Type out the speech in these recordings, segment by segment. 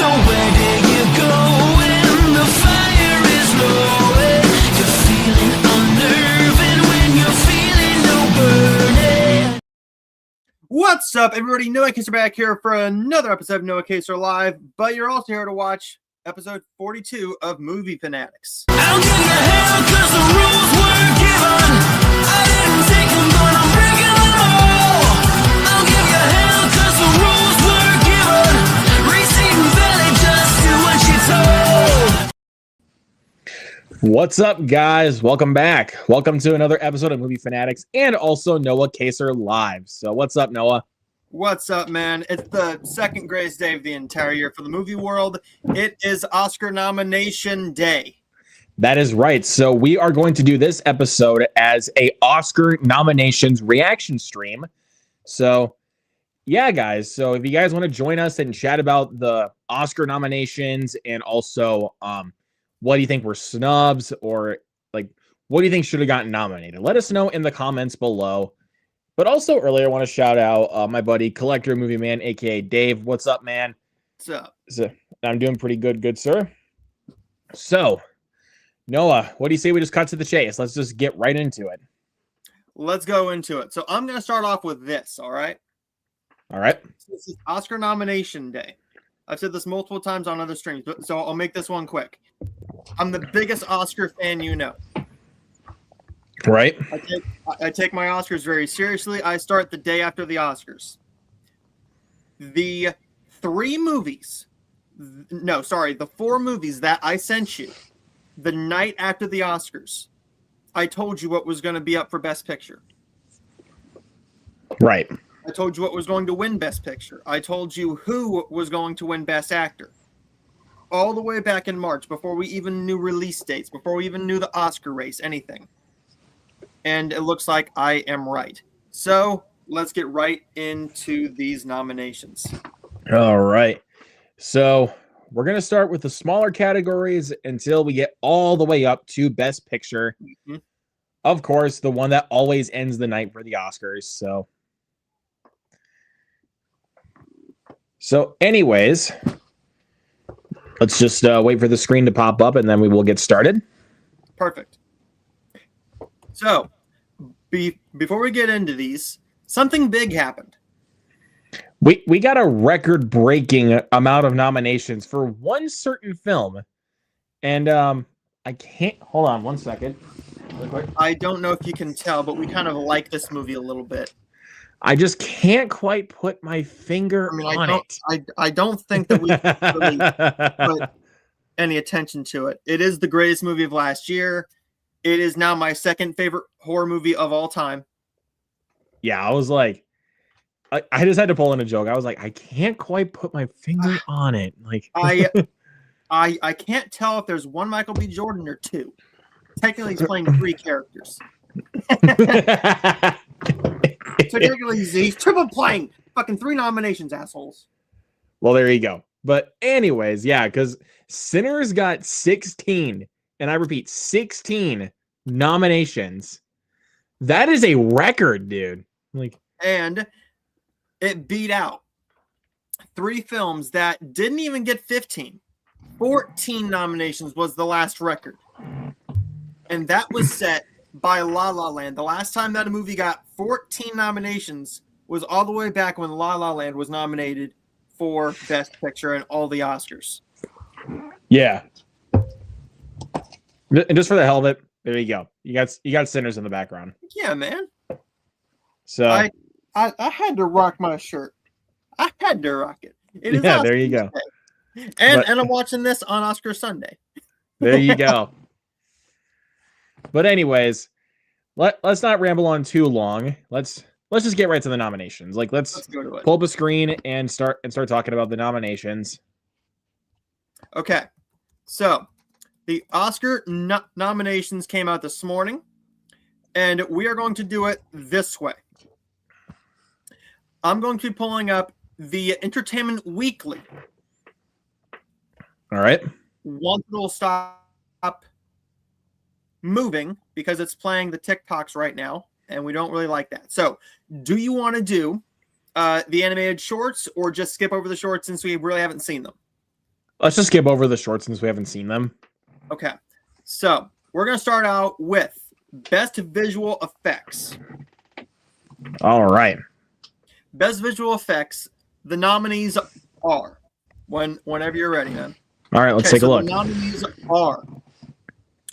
So where do you go when the fire is low? You're feeling unnerving when you're feeling no burning. What's up, everybody? Noah Kaser back here for another episode of Noah Kaser Live, but you're also here to watch episode 42 of Movie Fanatics. I'll give you hell 'cause the rules were given. I didn't take them, but I'm breaking them all. I'll give you hell 'cause the rules were given. Receiving valid, just do what you're told. What's up, guys? Welcome back. Welcome to another episode of Movie Fanatics and also Noah Kaser Live. So what's up, Noah? What's up, man? It's the second greatest day of the entire year for the movie world. It is Oscar nomination day. That is right. So we are going to do this episode as a Oscar nominations reaction stream. So yeah, guys. So if you guys want to join us and chat about the Oscar nominations and also what do you think were snubs or like what do you think should have gotten nominated? Let us know in the comments below. But also earlier, I want to shout out my buddy Collector Movie Man, aka Dave. What's up, man? What's up? So, I'm doing pretty good, sir. So, Noah, what do you say we just cut to the chase? Let's just get right into it. Let's go into it. So I'm going to start off with this, all right? All right. This is Oscar nomination day. I've said this multiple times on other streams, so I'll make this one quick. I'm the biggest Oscar fan you know. Right. I take my Oscars very seriously. I start the day after the Oscars. The four movies that I sent you the night after the Oscars, I told you what was going to be up for Best Picture. Right. I told you what was going to win Best Picture. I told you who was going to win Best Actor. All the way back in March, before we even knew release dates, before we even knew the Oscar race, anything. And it looks like I am right. So let's get right into these nominations. All right. So we're going to start with the smaller categories until we get all the way up to Best Picture. Mm-hmm. Of course, the one that always ends the night for the Oscars. So anyways, let's just wait for the screen to pop up and then we will get started. Perfect. So, before we get into these, something big happened. We got a record-breaking amount of nominations for one certain film. And I can't... Hold on one second. I don't know if you can tell, but we kind of like this movie a little bit. I just can't quite put my finger on it. I don't think that we really put any attention to it. It is the greatest movie of last year. It is now my second favorite horror movie of all time. Yeah, I was like, I just had to pull in a joke. I was like, I can't quite put my finger on it. Like, I can't tell if there's one Michael B. Jordan or two. Technically, he's playing three characters. Technically, he's triple playing. Fucking 3 nominations, assholes. Well, there you go. But anyways, yeah, because Sinners got 16. And I repeat, 16 nominations. That is a record, dude. And it beat out 3 films that didn't even get 15. 14 nominations was the last record. And that was set by La La Land. The last time that a movie got 14 nominations was all the way back when La La Land was nominated for Best Picture and all the Oscars. Yeah. And just for the hell of it, there you go. You got Sinners in the background. Yeah, man. So I had to rock my shirt. I had to rock it. It is Oscar there you go. And I'm watching this on Oscar Sunday. There you go. But anyways, let's not ramble on too long. Let's just get right to the nominations. Let's go to it. Pull up a screen and start talking about the nominations. Okay. So the Oscar nominations came out this morning, and we are going to do it this way. I'm going to be pulling up the Entertainment Weekly. All right. Once it will stop moving because it's playing the TikToks right now, and we don't really like that. So, do you want to do the animated shorts or just skip over the shorts since we really haven't seen them? Let's just skip over the shorts since we haven't seen them. Okay. So we're going to start out with Best Visual Effects. All right. Best Visual Effects. The nominees are, whenever you're ready, man. All right, let's take a look. The nominees are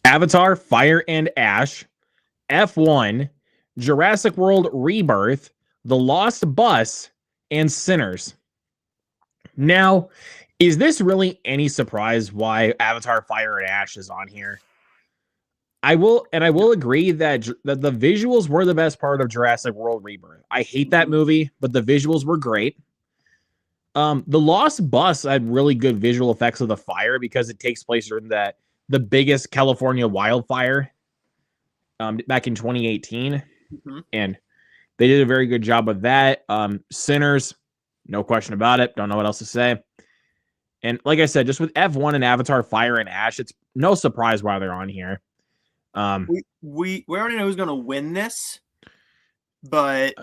Avatar, Fire and Ash, F1, Jurassic World Rebirth, The Lost Bus, and Sinners. Now, is this really any surprise why Avatar, Fire and Ash is on here? I will agree that the visuals were the best part of Jurassic World Rebirth. I hate that movie, but the visuals were great. The Lost Bus had really good visual effects of the fire because it takes place during the biggest California wildfire back in 2018. And they did a very good job of that. Sinners, no question about it. Don't know what else to say. And like I said, just with F1 and Avatar, Fire and Ash, it's no surprise why they're on here. We already know who's going to win this, but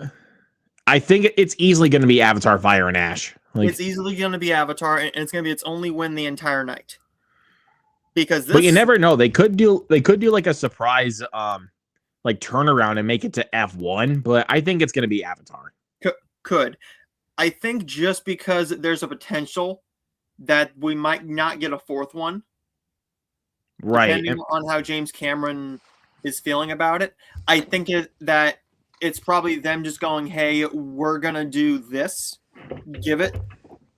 I think it's easily going to be Avatar, Fire and Ash. It's easily going to be Avatar, and it's going to be its only win the entire night. Because but you never know. They could do like a surprise like turnaround and make it to F1, but I think it's going to be Avatar. Could. I think just because there's a potential that we might not get a fourth one. Right. Depending on how James Cameron is feeling about it. I think that it's probably them just going, hey, we're going to do this. Give it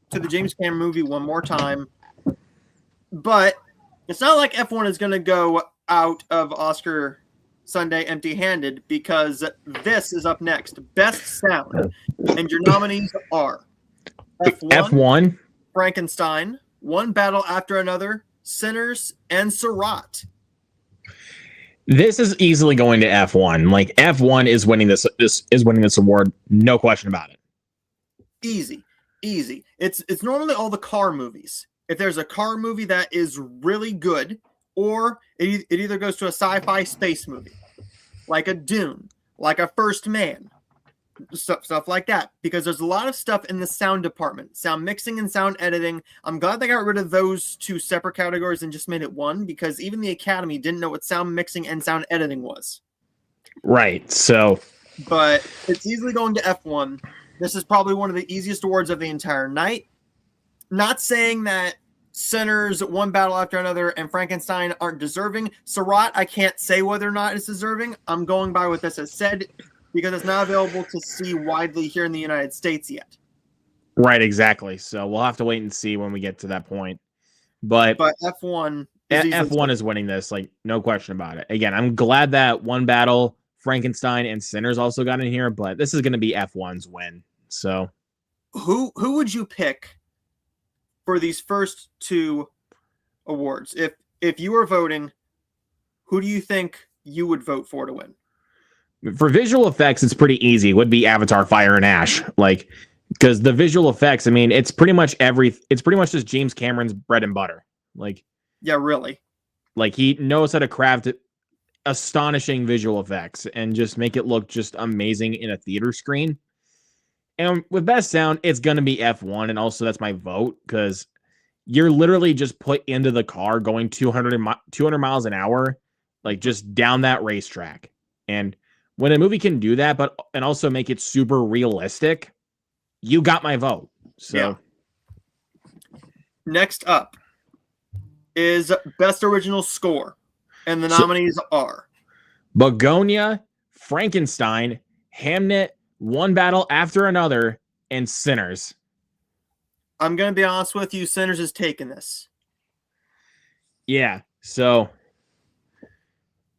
to the James Cameron movie one more time. But it's not like F1 is going to go out of Oscar Sunday empty-handed because this is up next. Best Sound. And your nominees are F1, Frankenstein, One Battle After Another, Sinners, and Surratt. This is easily going to F1. Like F1 is winning this is winning this award, no question about it. Easy. It's normally all the car movies. If there's a car movie that is really good, or it either goes to a sci-fi space movie, like a Dune, like a First Man, stuff like that. Because there's a lot of stuff in the sound department, sound mixing and sound editing. I'm glad they got rid of those two separate categories and just made it one, because even the Academy didn't know what sound mixing and sound editing was. Right. So, but it's easily going to F1. This is probably one of the easiest awards of the entire night. Not saying that Sinners, One Battle After Another, and Frankenstein aren't deserving. Surratt, I can't say whether or not it's deserving. I'm going by what this has said because it's not available to see widely here in the United States yet. Right, exactly. So we'll have to wait and see when we get to that point. But F1 is winning this, like no question about it. Again, I'm glad that One Battle, Frankenstein, and Sinners also got in here, but this is going to be F1's win. So who would you pick for these first two awards? If you were voting, who do you think you would vote for to win? For visual effects, it's pretty easy. It would be Avatar, Fire and Ash. Like, because the visual effects, I mean, it's pretty much just James Cameron's bread and butter. Like, yeah, really. Like he knows how to craft astonishing visual effects and just make it look just amazing in a theater screen. And with Best Sound, it's going to be F1. And also that's my vote because you're literally just put into the car going 200 miles an hour, like just down that racetrack. And when a movie can do that, and also make it super realistic, you got my vote. So yeah. Next up is Best Original Score. And the nominees are Begonia, Frankenstein, Hamnet, One Battle After Another, and Sinners. I'm going to be honest with you. Sinners is taking this. Yeah. So,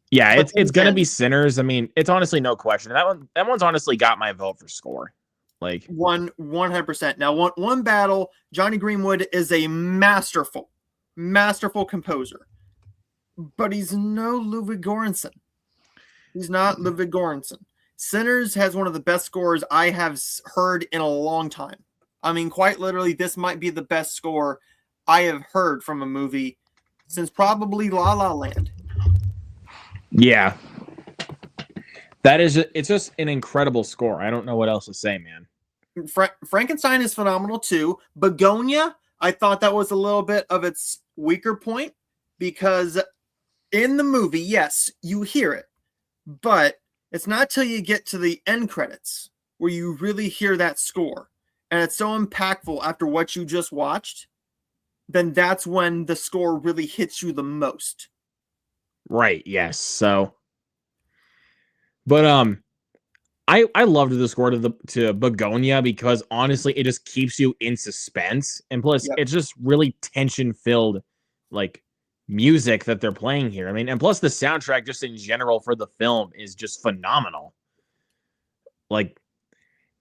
yeah, it's going to be Sinners. I mean, it's honestly no question. That one's honestly got my vote for score. Like 100%. Now, One Battle, Johnny Greenwood is a masterful composer. But he's no Ludwig Göransson. He's not Ludwig Göransson. Sinners has one of the best scores I have heard in a long time. I mean, quite literally, this might be the best score I have heard from a movie since probably La La Land. Yeah. It's just an incredible score. I don't know what else to say, man. Frankenstein is phenomenal too. Begonia, I thought that was a little bit of its weaker point because in the movie, yes, you hear it, but it's not till you get to the end credits where you really hear that score. And it's so impactful after what you just watched, then that's when the score really hits you the most. Right. Yes. So, but I loved the score to Begonia because honestly, it just keeps you in suspense, and plus, Yep. it's just really tension filled, like music that they're playing here. I mean, and plus the soundtrack just in general for the film is just phenomenal. Like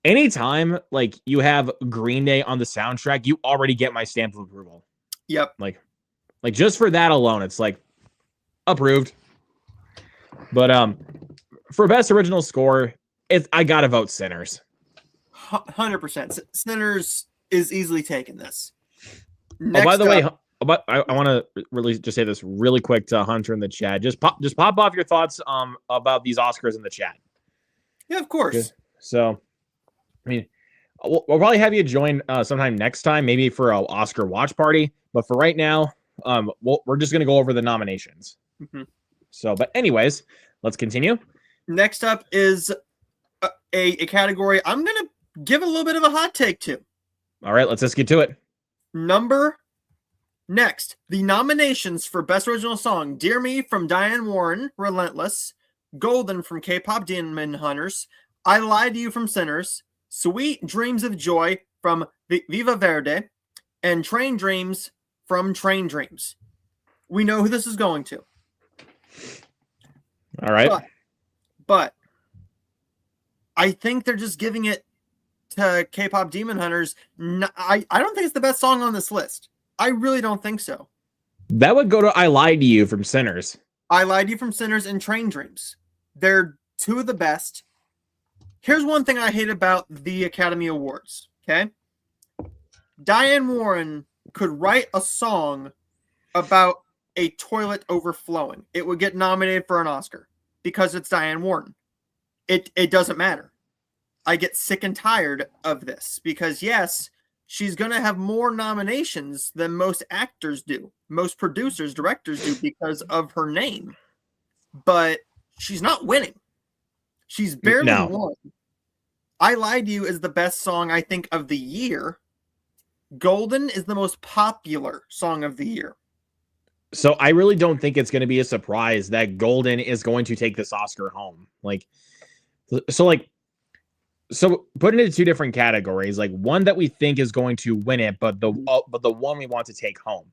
anytime like you have Green Day on the soundtrack, you already get my stamp of approval. Yep. Like just for that alone, it's like approved. But for best original score, I gotta vote Sinners. 100%. Sinners is easily taking this. Oh, by the way, up- but I want to really just say this really quick to Hunter in the chat. Just pop off your thoughts about these Oscars in the chat. yeah, of course. So, I mean, we'll probably have you join sometime next time, maybe for a Oscar watch party. But for right now, we're just gonna go over the nominations. Mhm. So, but anyways, let's continue. Next up is a category I'm going to give a little bit of a hot take to. All right, let's just get to it. Next, the nominations for Best Original Song: Dear Me from Diane Warren, Relentless; Golden from K-Pop Demon Hunters; I Lied to You from Sinners; Sweet Dreams of Joy from Viva Verde; and Train Dreams from Train Dreams. We know who this is going to. All right. But I think they're just giving it to K-Pop Demon Hunters. I don't think it's the best song on this list. I really don't think so. That would go to I Lied to You from Sinners. I Lied to You from Sinners and Train Dreams. They're two of the best. Here's one thing I hate about the Academy Awards, okay? Diane Warren could write a song about a toilet overflowing. It would get nominated for an Oscar because it's Diane Warren. It doesn't matter. I get sick and tired of this because, yes, she's going to have more nominations than most actors do, most producers, directors do because of her name. But she's not winning. She's barely won. I Lied to You is the best song, I think, of the year. Golden is the most popular song of the year. So I really don't think it's going to be a surprise that Golden is going to take this Oscar home. So put it into two different categories. Like one that we think is going to win it, but the one we want to take home.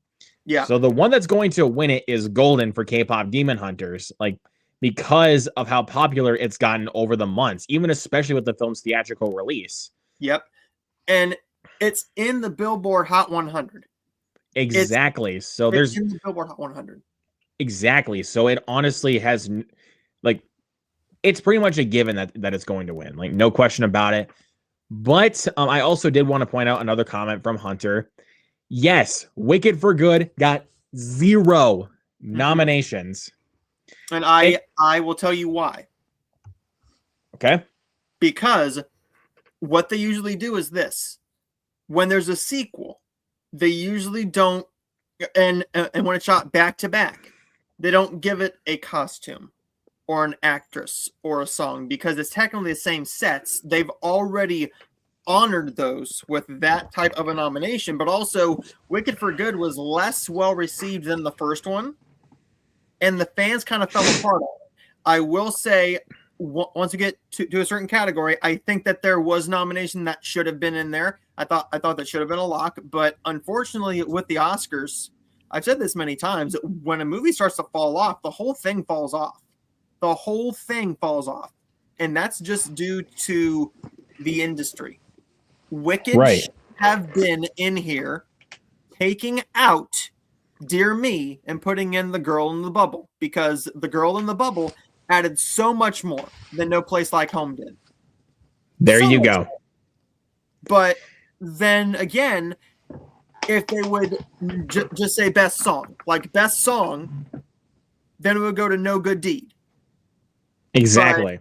Yeah. So the one that's going to win it is Golden for K-Pop Demon Hunters. Like because of how popular it's gotten over the months, even especially with the film's theatrical release. Yep. And it's in the Billboard Hot 100. Exactly. It's there's in the Billboard Hot 100. Exactly. So it honestly has it's pretty much a given that it's going to win. Like no question about it. But I also did want to point out another comment from Hunter. Yes, Wicked for Good got 0 nominations. And I will tell you why. Okay. Because what they usually do is this. When there's a sequel, they usually don't, and when it's shot back to back, they don't give it a costume or an actress or a song because it's technically the same sets. They've already honored those with that type of a nomination, but also Wicked for Good was less well received than the first one, and the fans kind of fell apart on it. I will say, once you get to a certain category, I think that there was nomination that should have been in there. I thought that should have been a lock, but unfortunately with the Oscars, I've said this many times, when a movie starts to fall off, the whole thing falls off. The whole thing falls off. And that's just due to the industry. Wicked have been in here taking out Dear Me and putting in The Girl in the Bubble because The Girl in the Bubble added so much more than No Place Like Home did. There So you much go. more. But then again, if they would just say best song, like best song, then it would go to No Good Deed. Exactly.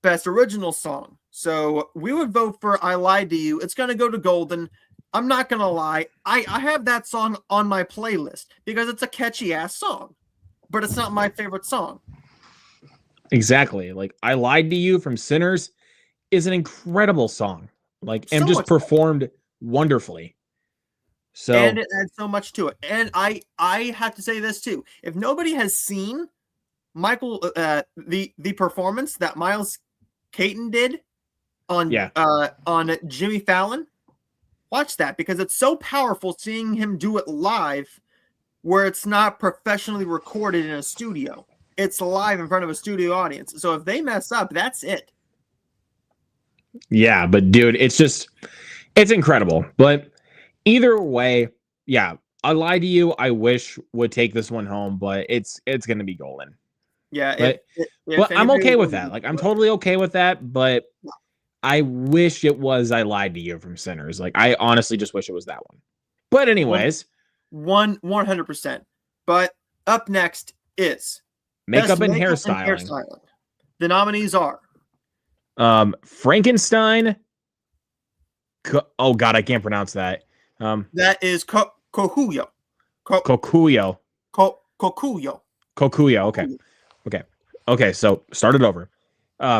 Best original song. So we would vote for I Lied to You. It's going to go to Golden. I'm not gonna lie. I have that song on my playlist because it's a catchy ass song, but it's not my favorite song. Exactly. Like I Lied to You from Sinners is an incredible song. Like and So just much performed wonderfully. So and it adds so much to it. And I have to say this too. If nobody has seen Michael the performance that Miles Caton did on Jimmy Fallon, watch that because it's so powerful seeing him do it live where it's not professionally recorded in a studio. It's live in front of a studio audience. So if they mess up, that's it. yeah, but dude, it's incredible. But either way, yeah, I Lied to You, I wish would take this one home, but it's gonna be golden. Yeah, But, but I'm okay with that. Like I'm totally okay with that, but I wish it was I Lied to You from Sinners. Like I honestly just wish it was that one. But anyways, 100%. But up next is makeup Best and Makeup hairstyling. The nominees are Frankenstein. Oh god, I can't pronounce that. that is Kokuyo. Kokuyo. Kokuyo. Kokuyo. Okay. So start it over.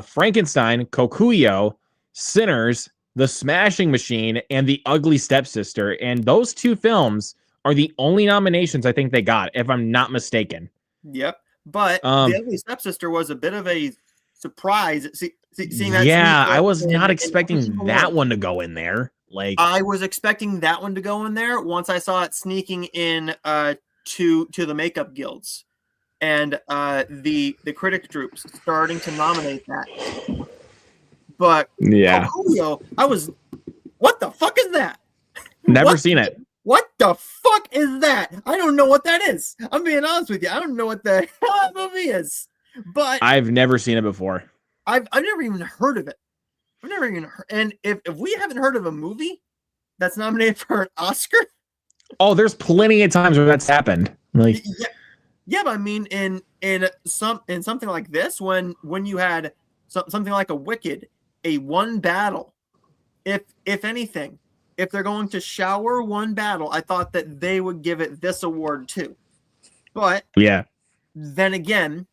Frankenstein, Kokuyo, Sinners, The Smashing Machine, and The Ugly Stepsister. And those two films are the only nominations I think they got, if I'm not mistaken. Yep. But The Ugly Stepsister was a bit of a surprise. Seeing that I was not expecting that one to go in there. Like I was expecting that one to go in there once I saw it sneaking in to the makeup guilds and the critic groups starting to nominate that. But yeah, Kokuyo, what the fuck is that? Never seen it. What the fuck is that? I don't know what that is. I'm being honest with you. I don't know what the hell that movie is. But I've never seen it before. I've never even heard of it. I've never even heard. And if we haven't heard of a movie that's nominated for an Oscar, oh, there's plenty of times where that's happened. Like yeah, but I mean, in something like this, when you had something like a Wicked, a one battle, if anything, if they're going to shower one battle, I thought that they would give it this award too. But yeah, then again,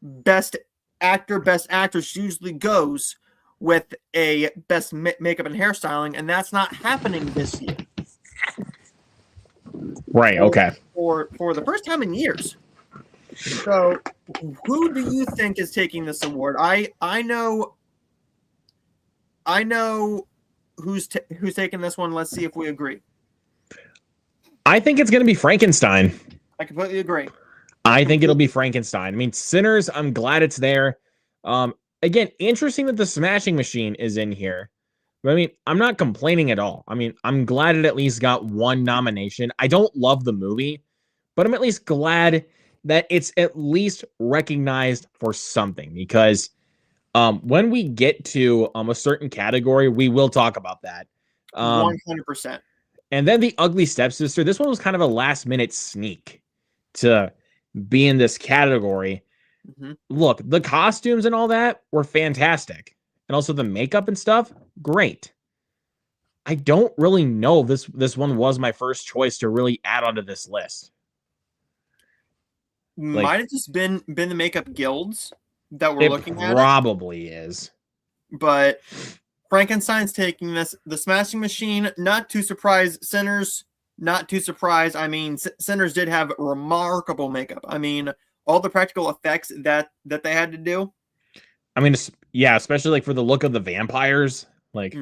best actor, best actress usually goes with a best makeup and hairstyling, and that's not happening this year. Right. Okay. For the first time in years. So, who do you think is taking this award? I know who's taking this one. Let's see if we agree. I think it's going to be Frankenstein. I completely agree. I think it'll be Frankenstein. I mean, Sinners, I'm glad it's there. Again, interesting that The Smashing Machine is in here. But I mean, I'm not complaining at all. I mean, I'm glad it at least got one nomination. I don't love the movie, but I'm at least glad that it's at least recognized for something because when we get to a certain category, we will talk about that. 100%. And then The Ugly Stepsister, this one was kind of a last minute sneak to be in this category. Mm-hmm. Look, the costumes and all that were fantastic. And also the makeup and stuff, great. I don't really know if this one was my first choice to really add onto this list. Might have just been the makeup guilds that we're looking at. Probably is. But Frankenstein's taking this. The Smashing Machine, not too surprised. Sinners, not too surprised. I mean, Sinners did have remarkable makeup. I mean, all the practical effects that they had to do. I mean, yeah, especially like for the look of the vampires, like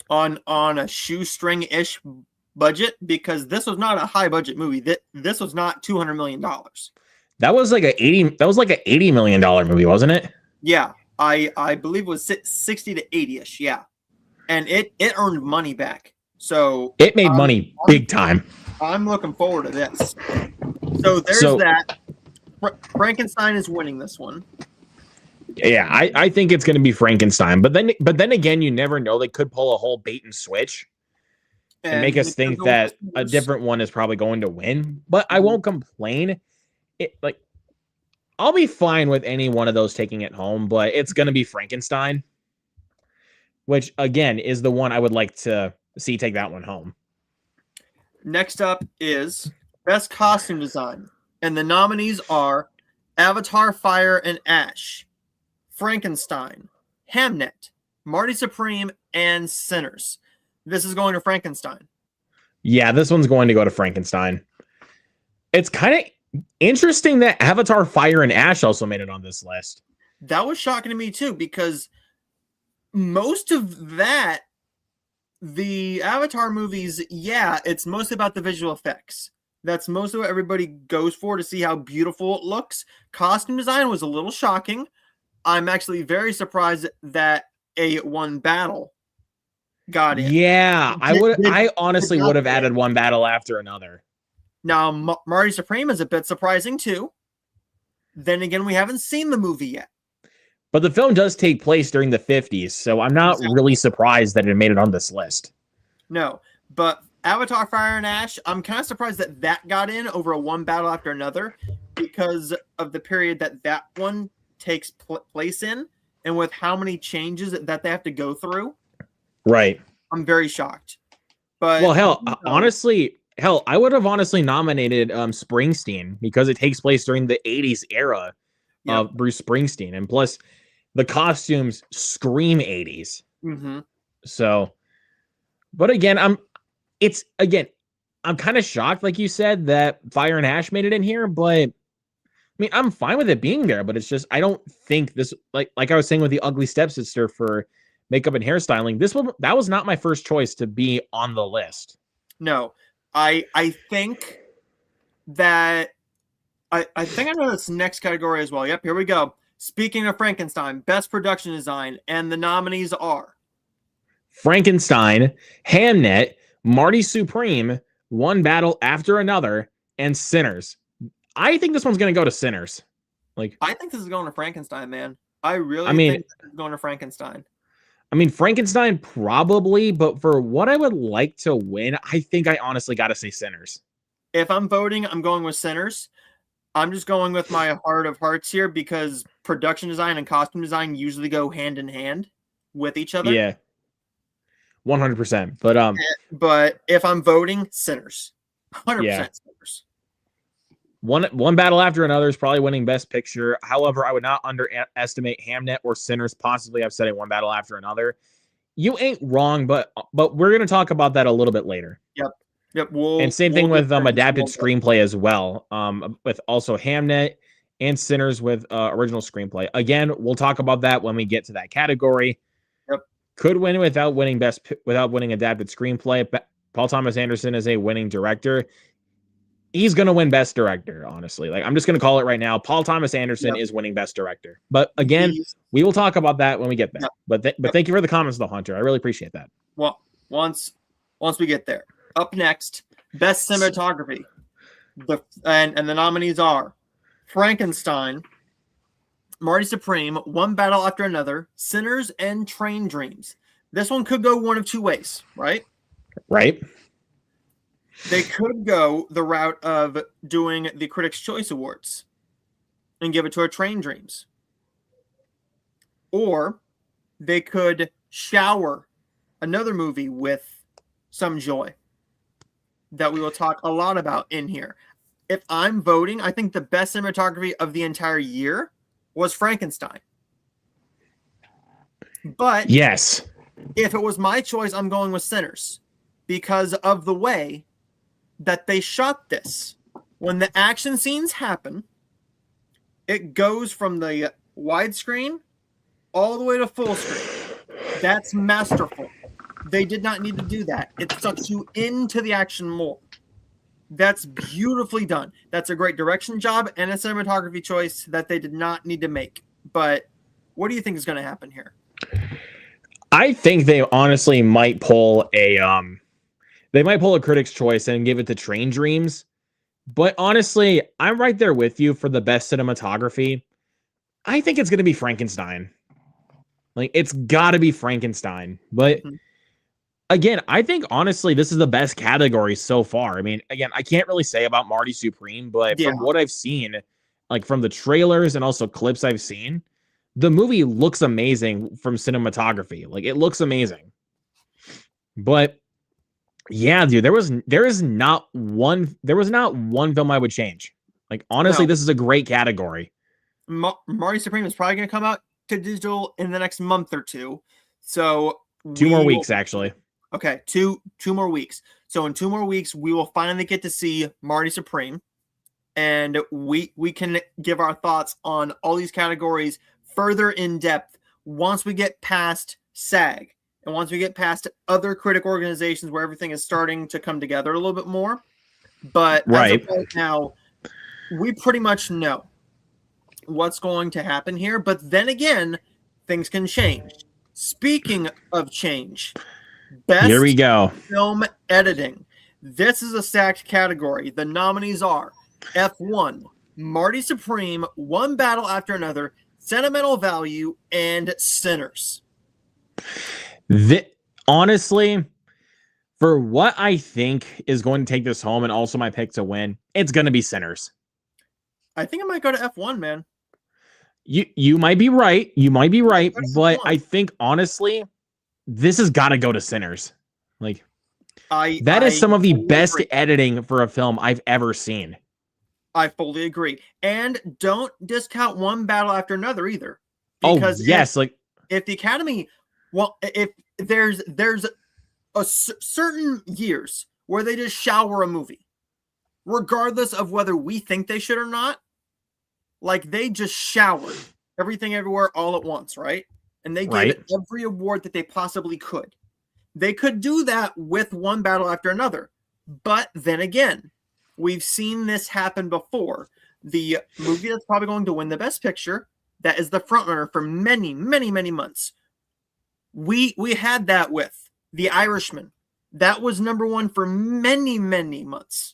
on a shoestring-ish budget, because this was not a high budget movie. This was not $200 million. That was like $80 million movie, wasn't it? Yeah, I believe it was 60 to 80ish. Yeah, and it earned money back. So it made money big time. I'm looking forward to this. So there's that. Frankenstein is winning this one. Yeah, I think it's going to be Frankenstein, but then again, you never know. They could pull a whole bait and switch and make us think that a different one is probably going to win. But I won't complain. I'll be fine with any one of those taking it home, but it's going to be Frankenstein, which again is the one I would like to see take that one home. Next up is Best Costume Design. And the nominees are Avatar Fire and Ash, Frankenstein, Hamnet, Marty Supreme, and Sinners. This is going to Frankenstein. Yeah, this one's going to go to Frankenstein. It's kind of interesting that Avatar Fire and Ash also made it on this list. That was shocking to me too, because most of that, the Avatar movies, yeah, it's mostly about the visual effects. That's mostly what everybody goes for, to see how beautiful it looks. Costume design was a little shocking. I'm actually very surprised that a one battle got in. Yeah, I honestly did would have not added one battle after another. Now, Marty Supreme is a bit surprising too. Then again, we haven't seen the movie yet. But the film does take place during the 50s, so I'm not really surprised that it made it on this list. No, but Avatar Fire and Ash, I'm kind of surprised that that got in over a one battle after another, because of the period that one takes place in, and with how many changes that they have to go through. Right. I'm very shocked. But Well, hell, I would have honestly nominated Springsteen, because it takes place during the 80s era of Bruce Springsteen, and plus the costumes scream 80s. Mm-hmm. So, but again, I'm kind of shocked, like you said, that Fire and Ash made it in here, but I mean, I'm fine with it being there, but it's just, I don't think this, like I was saying with the Ugly Stepsister for makeup and hairstyling, that was not my first choice to be on the list. No, I think that I think I know this next category as well. Yep, here we go. Speaking of Frankenstein, Best Production Design, and the nominees are Frankenstein, Hamnet, Marty Supreme, One Battle After Another, and Sinners. I think this one's going to go to Sinners. I think this is going to Frankenstein, man. I think this is going to Frankenstein. I mean, Frankenstein probably, but for what I would like to win, I think I honestly got to say Sinners. If I'm voting, I'm going with Sinners. I'm just going with my heart of hearts here, because production design and costume design usually go hand in hand with each other. Yeah. 100%. But if I'm voting, Sinners. 100% Sinners. One Battle After Another is probably winning Best Picture. However, I would not underestimate Hamnet or Sinners possibly upsetting One Battle After Another. You ain't wrong, but we're going to talk about that a little bit later. Yep. And same thing with adapted screenplay as well. With also Hamnet and Sinners with original screenplay. Again, we'll talk about that when we get to that category. Yep. Could win without winning adapted screenplay. Paul Thomas Anderson is a winning director. He's going to win Best Director, honestly. I'm just going to call it right now. Paul Thomas Anderson is winning Best Director. But again, we will talk about that when we get there. Yep. But thank you for the comments, though, Hunter. I really appreciate that. Well, once we get there. Up next, Best Cinematography. And the nominees are Frankenstein, Marty Supreme, One Battle After Another, Sinners, and Train Dreams. This one could go one of two ways, right? Right. They could go the route of doing the Critics' Choice Awards and give it to a Train Dreams. Or they could shower another movie with some joy that we will talk a lot about in here. If I'm voting, I think the best cinematography of the entire year was Frankenstein. But yes, if it was my choice, I'm going with Sinners, because of the way that they shot this. When the action scenes happen, it goes from the widescreen all the way to full screen. That's masterful. They did not need to do that. It sucks you into the action more. That's beautifully done. That's a great direction job and a cinematography choice that they did not need to make. But what do you think is going to happen here? I think they honestly might pull a Critics' Choice and give it to Train Dreams. But honestly, I'm right there with you for the best cinematography. I think it's going to be Frankenstein. It's got to be Frankenstein. But again, I think honestly, this is the best category so far. I mean, again, I can't really say about Marty Supreme, but from what I've seen, from the trailers and also clips I've seen, the movie looks amazing from cinematography. It looks amazing. But Yeah, dude, there was not one film I would change. Like honestly, No. this is a great category. Marty Supreme is probably going to come out to digital in the next month or two. So 2 more we weeks actually. Okay, two more weeks. So in 2 more weeks, we will finally get to see Marty Supreme, and we can give our thoughts on all these categories further in depth once we get past SAG and once we get past other critic organizations where everything is starting to come together a little bit more. But as of right now, we pretty much know what's going to happen here. But then again, things can change. Speaking of change, best Here we go. film editing. This is a stacked category. The nominees are F1, Marty Supreme, One Battle After Another, Sentimental Value, and Sinners. Honestly, for what I think is going to take this home and also my pick to win, it's going to be Sinners. I think I might go to F1, man. You might be right. You might be right, but I think honestly, this has got to go to Sinners. Like that is some of the best editing for a film I've ever seen. I fully agree. And don't discount One Battle After Another either. Because yes, if the Academy, well, if there's a certain years where they just shower a movie, regardless of whether we think they should or not. Like they just showered Everything Everywhere All at Once, right? And they gave it every award that they possibly could. They could do that with One Battle After Another. But then again, we've seen this happen before. The movie that's probably going to win the Best Picture, that is the frontrunner for many, many, many months. We had that with The Irishman. That was number one for many, many months.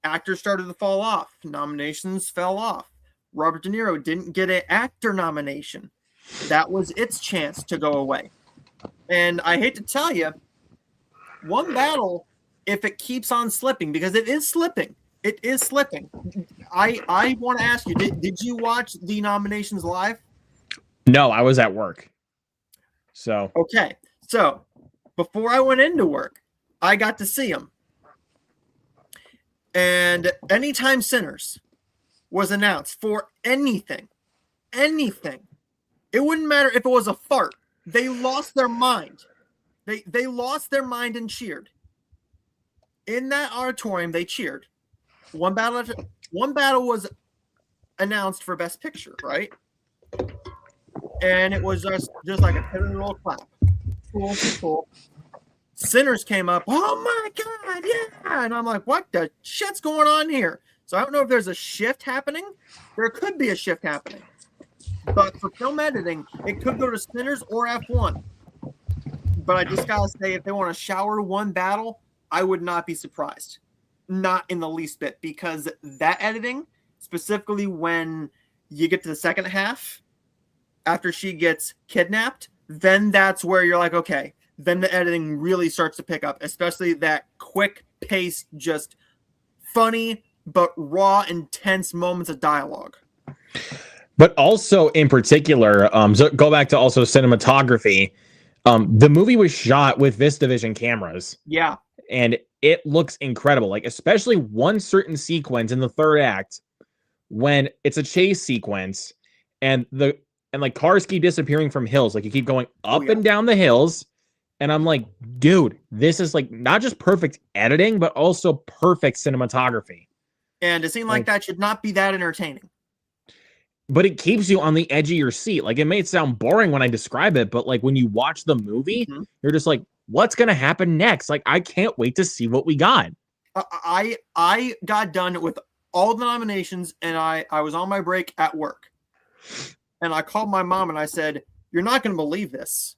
Actors started to fall off. Nominations fell off. Robert De Niro didn't get an actor nomination. That was its chance to go away. And I hate to tell you, One Battle, if it keeps on slipping, because it is slipping. It is slipping. I want to ask you, did you watch the nominations live? No, I was at work. So okay. So before I went into work, I got to see them. And anytime Sinners was announced for anything, it wouldn't matter if it was a fart. They lost their mind. They lost their mind and cheered. In that auditorium, they cheered. One Battle was announced for Best Picture, right? And it was just like a roll clap. Cool. Sinners came up. Oh my God, yeah! And I'm like, what the shit's going on here? So I don't know if there's a shift happening. There could be a shift happening. But for film editing, it could go to Sinners or F1. But I just gotta say, if they want to shower One Battle, I would not be surprised. Not in the least bit, because that editing, specifically when you get to the second half, after she gets kidnapped, then that's where you're like, okay, then the editing really starts to pick up, especially that quick pace, just funny but raw, intense moments of dialogue. But also in particular, so go back to also cinematography. The movie was shot with VistaVision cameras. Yeah. And it looks incredible. Like, especially one certain sequence in the third act when it's a chase sequence and like cars keep disappearing from hills. Like you keep going up and down the hills. And I'm like, dude, this is like not just perfect editing, but also perfect cinematography. And a scene like that should not be that entertaining. But it keeps you on the edge of your seat. Like, it may sound boring when I describe it, but like when you watch the movie, you're just like, what's going to happen next? Like, I can't wait to see what we got. I got done with all the nominations and I was on my break at work. And I called my mom and I said, you're not going to believe this,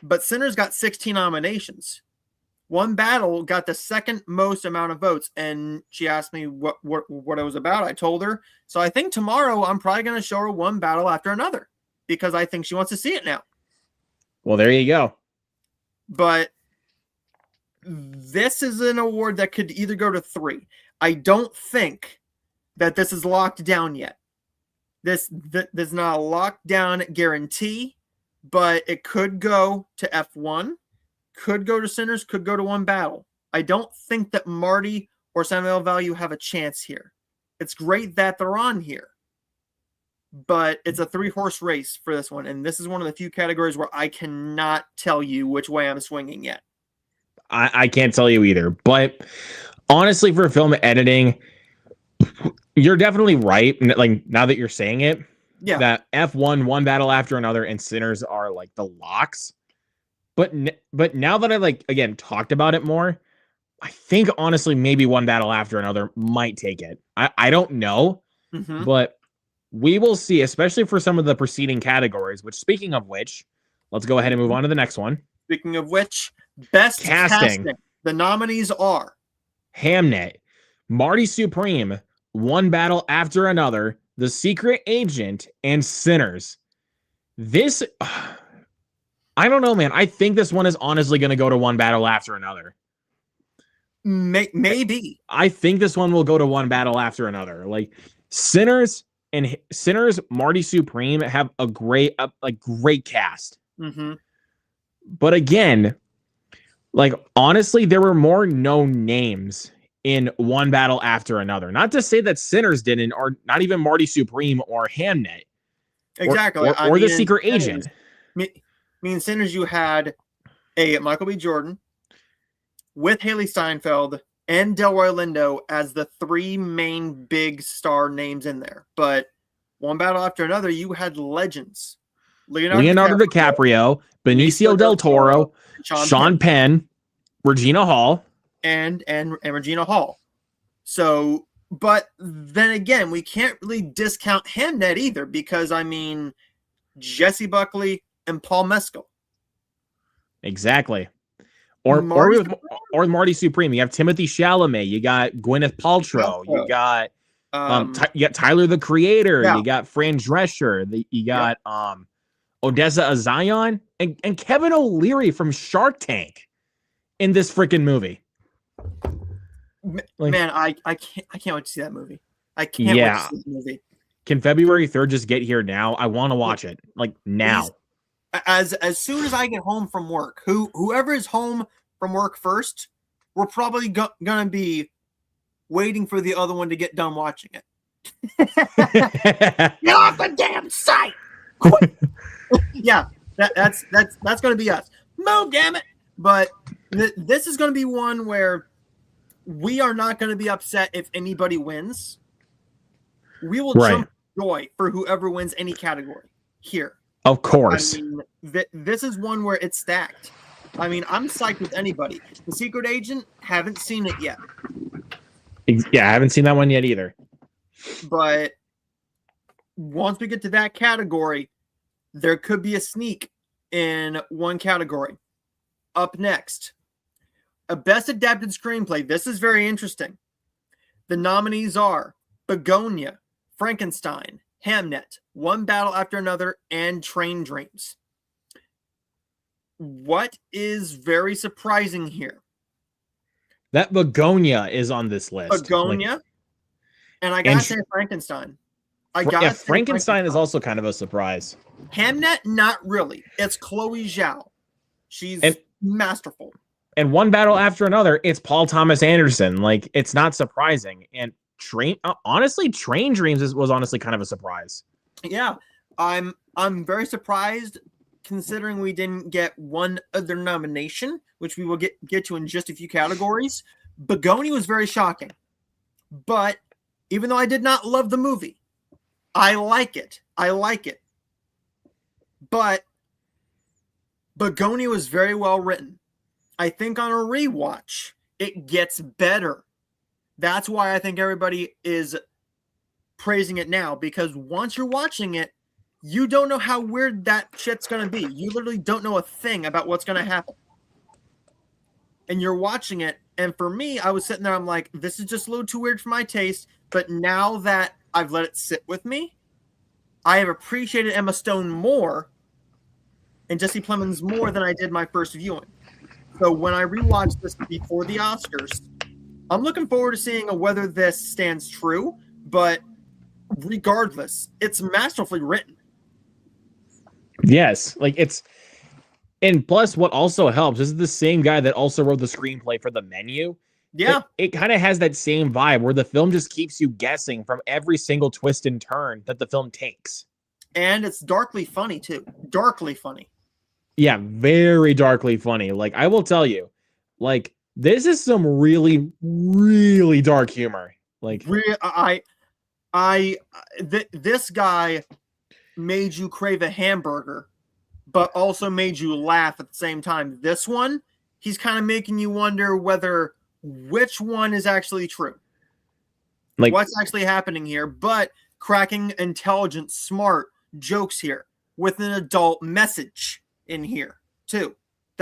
but Sinners got 16 nominations. One Battle got the second most amount of votes, and she asked me what it was about. I told her. So I think tomorrow I'm probably going to show her One Battle After Another because I think she wants to see it now. Well, there you go. But this is an award that could either go to 3. I don't think that this is locked down yet. This is not a lockdown guarantee, but it could go to F1. could go to Sinners, could go to One Battle. I don't think that Marty or Samuel Value have a chance here. It's great that they're on here, but it's a 3-horse race for this one. And this is one of the few categories where I cannot tell you which way I'm swinging yet. I can't tell you either. But honestly, for film editing, you're definitely right. Like, now that you're saying it, Yeah. that F1, One Battle After Another, and Sinners are like the locks. But now that I again talked about it more, I think honestly maybe One Battle After Another might take it. I don't know, Mhm. but we will see, especially for some of the preceding categories, which, speaking of which, let's go ahead and move on to the next one. Speaking of which, best Casting. casting. The nominees are Hamnet, Marty Supreme, One Battle After Another, The Secret Agent, and Sinners. This, I don't know, man. I think this one is honestly going to go to One Battle After Another. maybe. I think this one will go to One Battle After Another. Like, Sinners, Marty Supreme have a great cast. Mm-hmm. But again, like, honestly, there were more known names in One Battle After Another. Not to say that Sinners didn't, or not even Marty Supreme or Hamnet. Exactly. Or The Secret Agent. In Sinners, you had a Michael B. Jordan with Haley Steinfeld and Delroy Lindo as the 3 main big star names in there. But One Battle After Another, you had legends. Leonardo DiCaprio, Benicio del Toro, Sean Penn, Regina Hall, and Regina Hall. So, but then again, we can't really discount Hamnet either, because I mean, Jesse Buckley and Paul Mescal. Exactly. Or Marty Supreme. You have Timothy Chalamet. You got Gwyneth Paltrow. You got Tyler the Creator. Yeah. You got Fran Drescher. You got Odessa Azion and Kevin O'Leary from Shark Tank in this freaking movie. Man, I can't wait to see that movie. I can't wait to see that movie. Can February 3rd just get here now? I want to watch it now. As soon as I get home from work, whoever is home from work first, we're probably gonna be waiting for the other one to get done watching it. Get off the damn site! Yeah, that's gonna be us. Move, damn it! But this is gonna be one where we are not gonna be upset if anybody wins. We will jump joy for whoever wins any category here. Of course. I mean, this is one where it's stacked. I mean, I'm psyched with anybody. The Secret Agent, haven't seen it yet. Yeah, I haven't seen that one yet either. But once we get to that category, there could be a sneak in one category. Up next, a Best Adapted Screenplay. This is very interesting. The nominees are Begonia, Frankenstein, Hamnet, One Battle After Another, and Train Dreams. What is very surprising here? That Begonia is on this list. Begonia, and I gotta say Frankenstein. Frankenstein is also kind of a surprise. Hamnet, not really. It's Chloe Zhao. She's masterful. And One Battle After Another, it's Paul Thomas Anderson. Like, it's not surprising. And Train Dreams was honestly kind of a surprise. Yeah, I'm very surprised, considering we didn't get one other nomination, which we will get to in just a few categories. Begonia was very shocking, but even though I did not love the movie, I like it. But Begonia was very well written. I think on a rewatch, it gets better. That's why I think everybody is praising it now, because once you're watching it, you don't know how weird that shit's going to be. You literally don't know a thing about what's going to happen. And you're watching it, and for me, I was sitting there, I'm like, this is just a little too weird for my taste, but now that I've let it sit with me, I have appreciated Emma Stone more and Jesse Plemons more than I did my first viewing. So when I rewatched this before the Oscars, I'm looking forward to seeing whether this stands true, but regardless, it's masterfully written. Yes, like it's And plus, what also helps, this is the same guy that also wrote the screenplay for The Menu. Yeah, It kind of has that same vibe where the film just keeps you guessing from every single twist and turn that the film takes. and it's darkly funny too. Darkly funny. Yeah, very darkly funny. Like, I will tell you, like, this is some really, really dark humor. Like, This guy made you crave a hamburger, but also made you laugh at the same time. This one, he's kind of making you wonder whether which one is actually true. Like, What's actually happening here, but cracking intelligent, smart jokes here with an adult message in here too.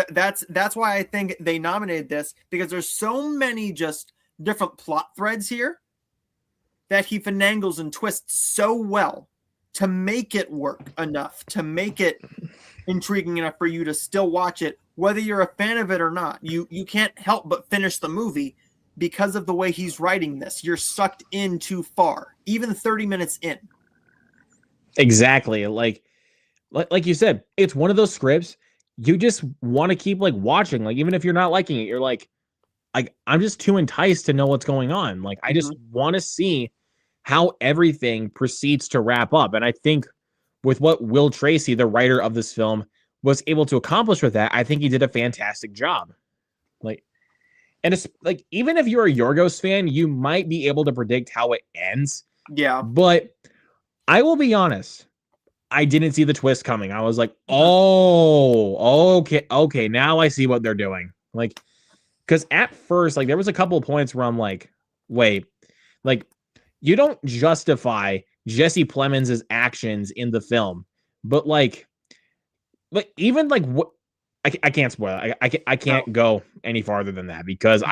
That's why I think they nominated this, because there's so many just different plot threads here that he finagles and twists so well to make it work enough, to make it intriguing enough for you to still watch it, whether you're a fan of it or not. You can't help but finish the movie because of the way he's writing this. You're sucked in too far, even 30 minutes in. exactly. Like you said, it's one of those scripts you just want to keep like watching. Like, even if you're not liking it, you're like I'm just too enticed to know what's going on. Like, I just want to see how everything proceeds to wrap up. And I think with what Will Tracy, the writer of this film, was able to accomplish with that, I think he did a fantastic job. Like, and it's like, even if you're a Yorgos fan, you might be able to predict how it ends. Yeah. But I will be honest, I didn't see the twist coming. I was like, oh, okay, now I see what they're doing. Like, because at first, like, there was a couple of points where I'm like, wait, like, you don't justify Jesse Plemons' actions in the film, but even like what I can't spoil it. I can't go any farther than that, because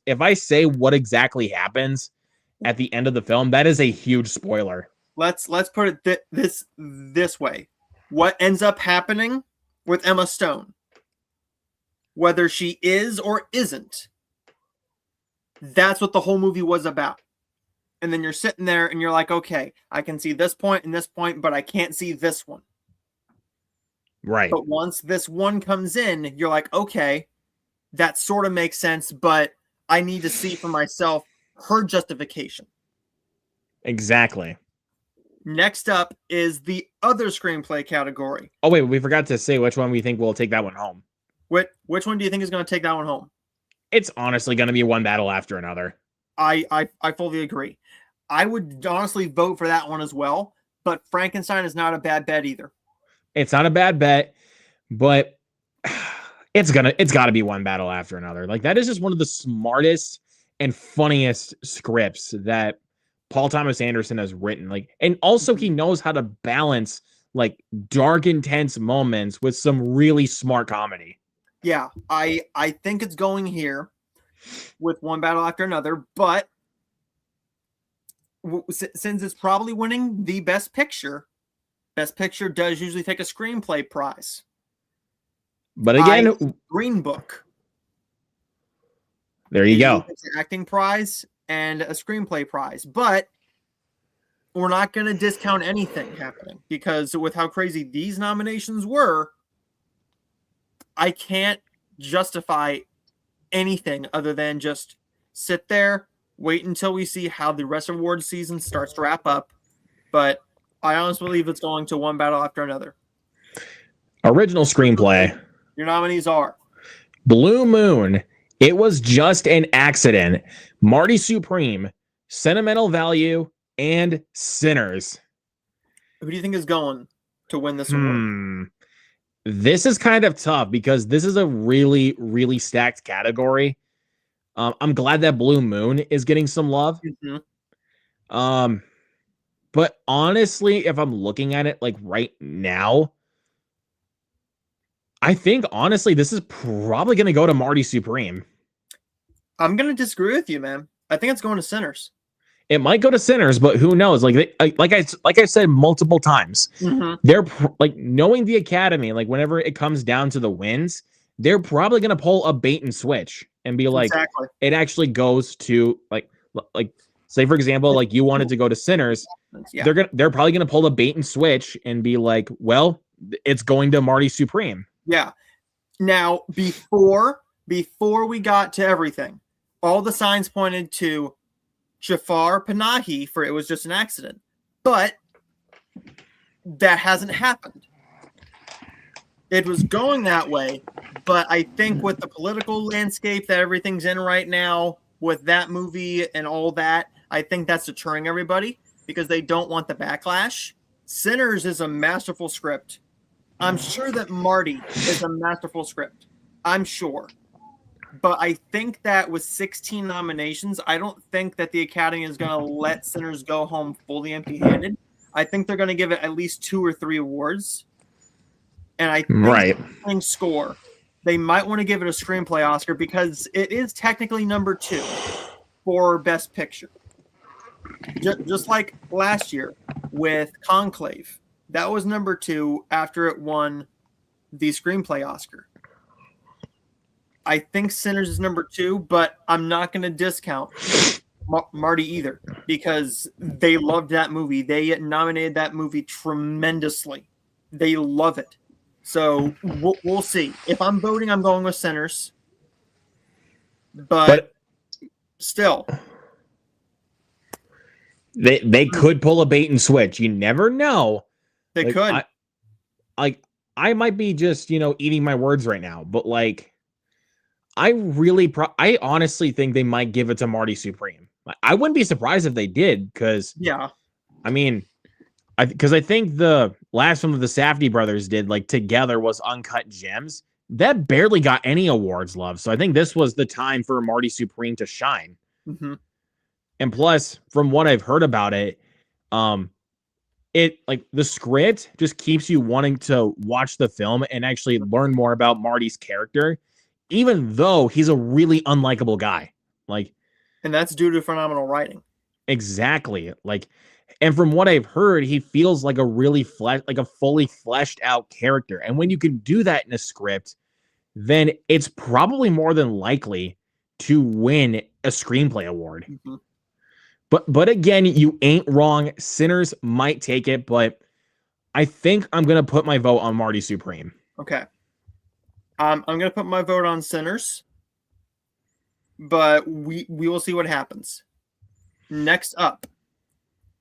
if I say what exactly happens at the end of the film, that is a huge spoiler. Let's put it this way. What ends up happening with Emma Stone, whether she is or isn't, that's what the whole movie was about. And then you're sitting there and you're like, okay, I can see this point and this point, but I can't see this one. Right. But once this one comes in, you're like, okay, that sort of makes sense, but I need to see for myself her justification. Exactly. Next up is the other screenplay category. Oh, wait, we forgot to say which one we think will take that one home. Which one do you think is going to take that one home? It's honestly going to be one battle after another. I fully agree. I would honestly vote for that one as well, but Frankenstein is not a bad bet either. It's not a bad bet, but it's got to be one battle after another. Like, that is just one of the smartest and funniest scripts that Paul Thomas Anderson has written. Like, and also he knows how to balance like dark, intense moments with some really smart comedy. Yeah, I think it's going here with one battle after another, but since it's probably winning the Best Picture does usually take a screenplay prize. But again, Green Book. There you go. It's an acting prize and a screenplay prize, but we're not going to discount anything happening, because with how crazy these nominations were, I can't justify anything other than just sit there, wait until we see how the rest of award season starts to wrap up. But I honestly believe it's going to one battle after another. Original screenplay. Your nominees are Blue Moon, It Was Just an Accident, Marty Supreme, Sentimental Value, and Sinners. Who do you think is going to win this award? This is kind of tough because this is a really, really stacked category. I'm glad that Blue Moon is getting some love. Mm-hmm. But honestly, if I'm looking at it like right now, I think honestly this is probably going to go to Marty Supreme. I'm going to disagree with you, man. I think it's going to Sinners. It might go to Sinners, but who knows? Like I said multiple times, they're like, knowing the Academy, like whenever it comes down to the wins, they're probably going to pull a bait and switch and be like, exactly. It actually goes to like say for example, like you wanted to go to Sinners, they're probably going to pull a bait and switch and be like, well, it's going to Marty Supreme. Yeah. Now, before we got to everything, all the signs pointed to Jafar Panahi for it was just an accident. But that hasn't happened. It was going that way, but I think with the political landscape that everything's in right now, with that movie and all that, I think that's deterring everybody because they don't want the backlash. Sinners is a masterful script. I'm sure that Marty is a masterful script. I'm sure. But I think that with 16 nominations, I don't think that the Academy is going to let Sinners go home fully empty-handed. I think they're going to give it at least 2 or 3 awards. And I think score, they might want to give it a screenplay Oscar because it is technically number 2 for Best Picture. Just like last year with Conclave. That was number 2 after it won the screenplay Oscar. I think Sinners is number 2, but I'm not going to discount Marty either because they loved that movie. They nominated that movie tremendously. They love it. So we'll see. If I'm voting, I'm going with Sinners. But still. They could pull a bait and switch. You never know. They could. I might be just, eating my words right now, but I honestly think they might give it to Marty Supreme. I wouldn't be surprised if they did because I think the last one of the Safdie brothers did together was Uncut Gems. That barely got any awards love. So I think this was the time for Marty Supreme to shine. Mm-hmm. And plus, from what I've heard about it, the script just keeps you wanting to watch the film and actually learn more about Marty's character, even though he's a really unlikable guy. And that's due to phenomenal writing. Exactly. And from what I've heard, he feels like a fully fleshed out character. And when you can do that in a script, then it's probably more than likely to win a screenplay award. Mm-hmm. But again, you ain't wrong. Sinners might take it, but I think I'm going to put my vote on Marty Supreme. Okay. I'm going to put my vote on Sinners, but we will see what happens. Next up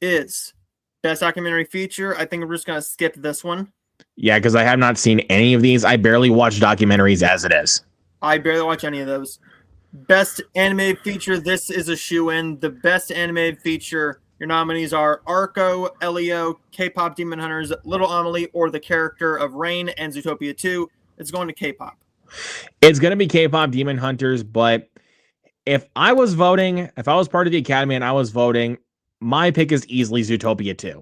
is Best Documentary Feature. I think we're just going to skip this one. Yeah, because I have not seen any of these. I barely watch documentaries as it is. I barely watch any of those. Best Animated Feature, this is a shoe-in. The Best Animated Feature, your nominees are Arco, Elio, K-Pop Demon Hunters, Little Amelie, or the character of Rain and Zootopia 2. It's going to K-Pop. It's going to be K-Pop Demon Hunters, but if I was part of the Academy and I was voting, my pick is easily Zootopia 2.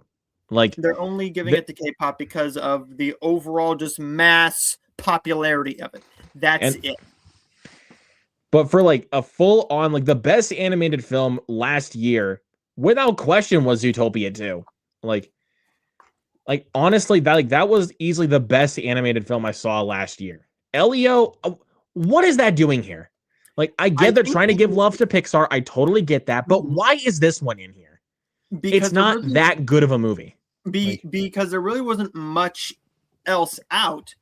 They're only giving it to K-Pop because of the overall just mass popularity of it. That's it. But for a full on, the best animated film last year, without question, was Zootopia 2. Honestly, that was easily the best animated film I saw last year. Elio, what is that doing here? I get they're trying to give love to Pixar. I totally get that. But why is this one in here? Because it's not that good of a movie. Because there really wasn't much else out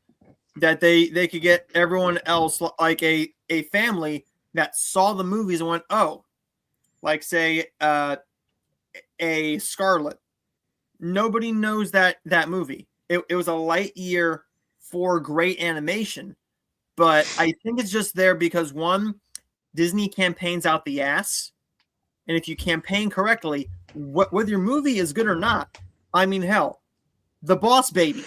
that they could get everyone else, a family that saw the movies and went, oh, say a Scarlet. Nobody knows that movie. It was a light year for great animation, but I think it's just there because one, Disney campaigns out the ass, and if you campaign correctly, whether your movie is good or not, hell, The Boss Baby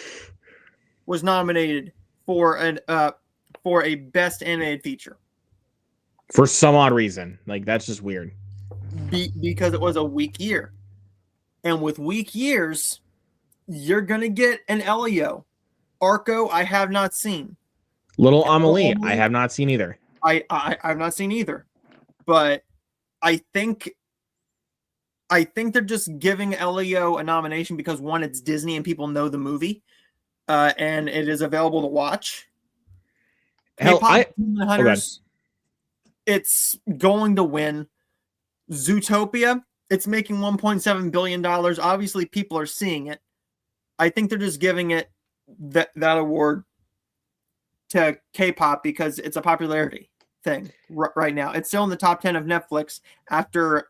was nominated for a Best Animated Feature. For some odd reason. That's just weird. Because it was a weak year. And with weak years, you're going to get an Elio. Arco, I have not seen. Little Amelie, I have not seen either. I've not seen either. But I think they're just giving Elio a nomination because, one, it's Disney and people know the movie. And it is available to watch. Hell, Hunters, it's going to win. Zootopia, it's making $1.7 billion. Obviously, people are seeing it. I think they're just giving it that award to K-pop because it's a popularity thing right now. It's still in the top 10 of Netflix after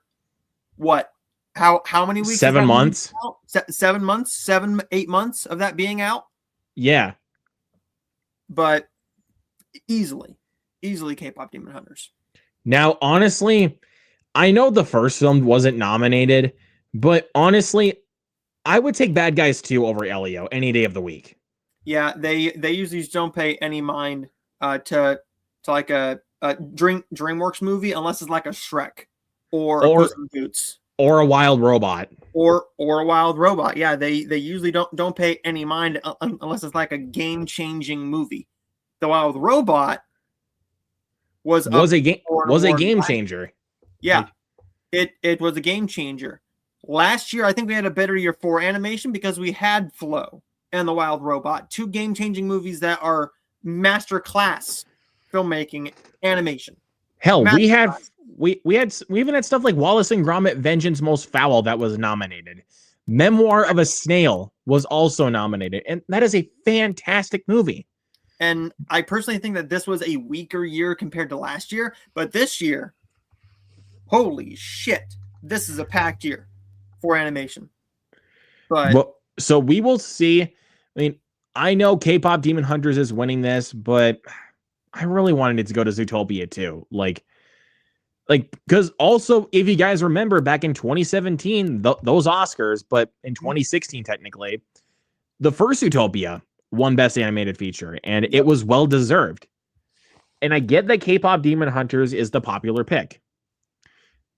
what? How many weeks? 7 months. 7 months, 8 months of that being out. Yeah. But easily K-pop Demon Hunters. Now, honestly, I know the first film wasn't nominated, but honestly, I would take Bad Guys 2 over Elio any day of the week. Yeah, they usually don't pay any mind to like a DreamWorks movie unless it's like a Shrek or Puss in Boots or a Wild Robot or a Wild Robot. Yeah, they usually don't pay any mind unless it's like a game-changing movie. The Wild Robot was a game changer. Yeah, it was a game changer. Last year, I think we had a better year for animation because we had Flow and The Wild Robot, 2 game-changing movies that are master class filmmaking animation. Hell, we even had stuff like Wallace and Gromit: Vengeance Most Foul that was nominated. Memoir of a Snail was also nominated, and that is a fantastic movie. And I personally think that this was a weaker year compared to last year, but this year, holy shit, this is a packed year for animation. But so we will see. I mean, I know K-pop Demon Hunters is winning this, but I really wanted it to go to Zootopia too. Like because also, if you guys remember back in 2017, those Oscars, but in 2016 technically, the first Zootopia won Best Animated Feature, and it was well deserved. And I get that K-pop Demon Hunters is the popular pick,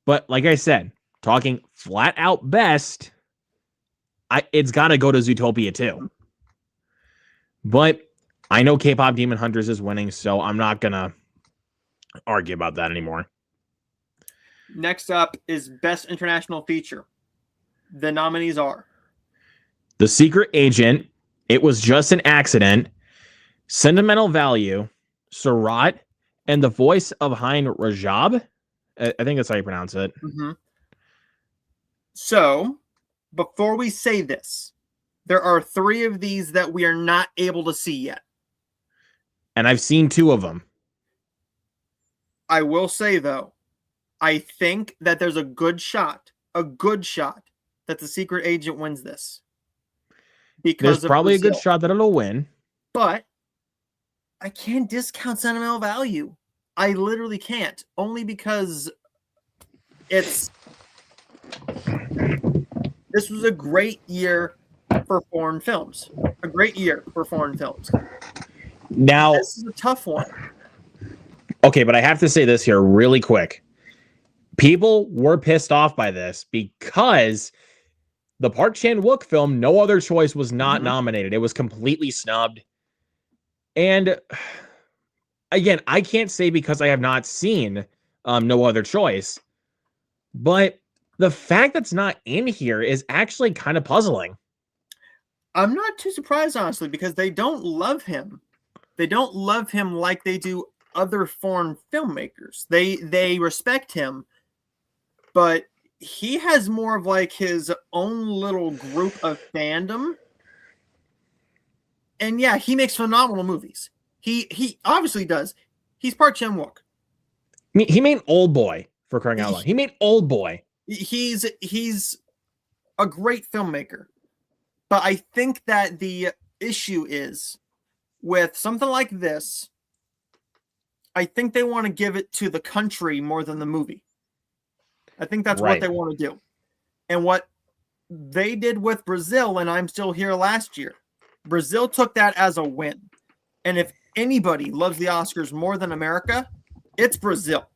but like I said, talking flat out best, it's got to go to Zootopia too. But I know K-pop Demon Hunters is winning, so I'm not gonna argue about that anymore. Next up is Best International Feature. The nominees are The Secret Agent, It Was Just an Accident, Sentimental Value, Surat, and The Voice of Hein Rajab. I think that's how you pronounce it. Mm-hmm. So, before we say this, there are 3 of these that we are not able to see yet. And I've seen 2 of them. I will say, though, I think that there's a good shot that The Secret Agent wins this. Because there's probably Brazil. A good shot that it'll win. But I can't discount Sentimental Value. I literally can't. Only because this was a great year for foreign films. A great year for foreign films. Now, this is a tough one. Okay, but I have to say this here really quick. People were pissed off by this because the Park Chan-wook film, No Other Choice, was not nominated. It was completely snubbed. And again, I can't say because I have not seen No Other Choice, but the fact that's not in here is actually kind of puzzling. I'm not too surprised, honestly, because they don't love him. They don't love him like they do other foreign filmmakers. They respect him, but he has more of like his own little group of fandom. And yeah, he makes phenomenal movies. He obviously does. He's Park Chan-wook. He made Old Boy, for crying out loud. He made Old Boy. He's a great filmmaker. But I think that the issue is with something like this, I think they want to give it to the country more than the movie. I think that's what they want to do. And what they did with Brazil, and I'm Still Here last year, Brazil took that as a win. And if anybody loves the Oscars more than America, it's Brazil.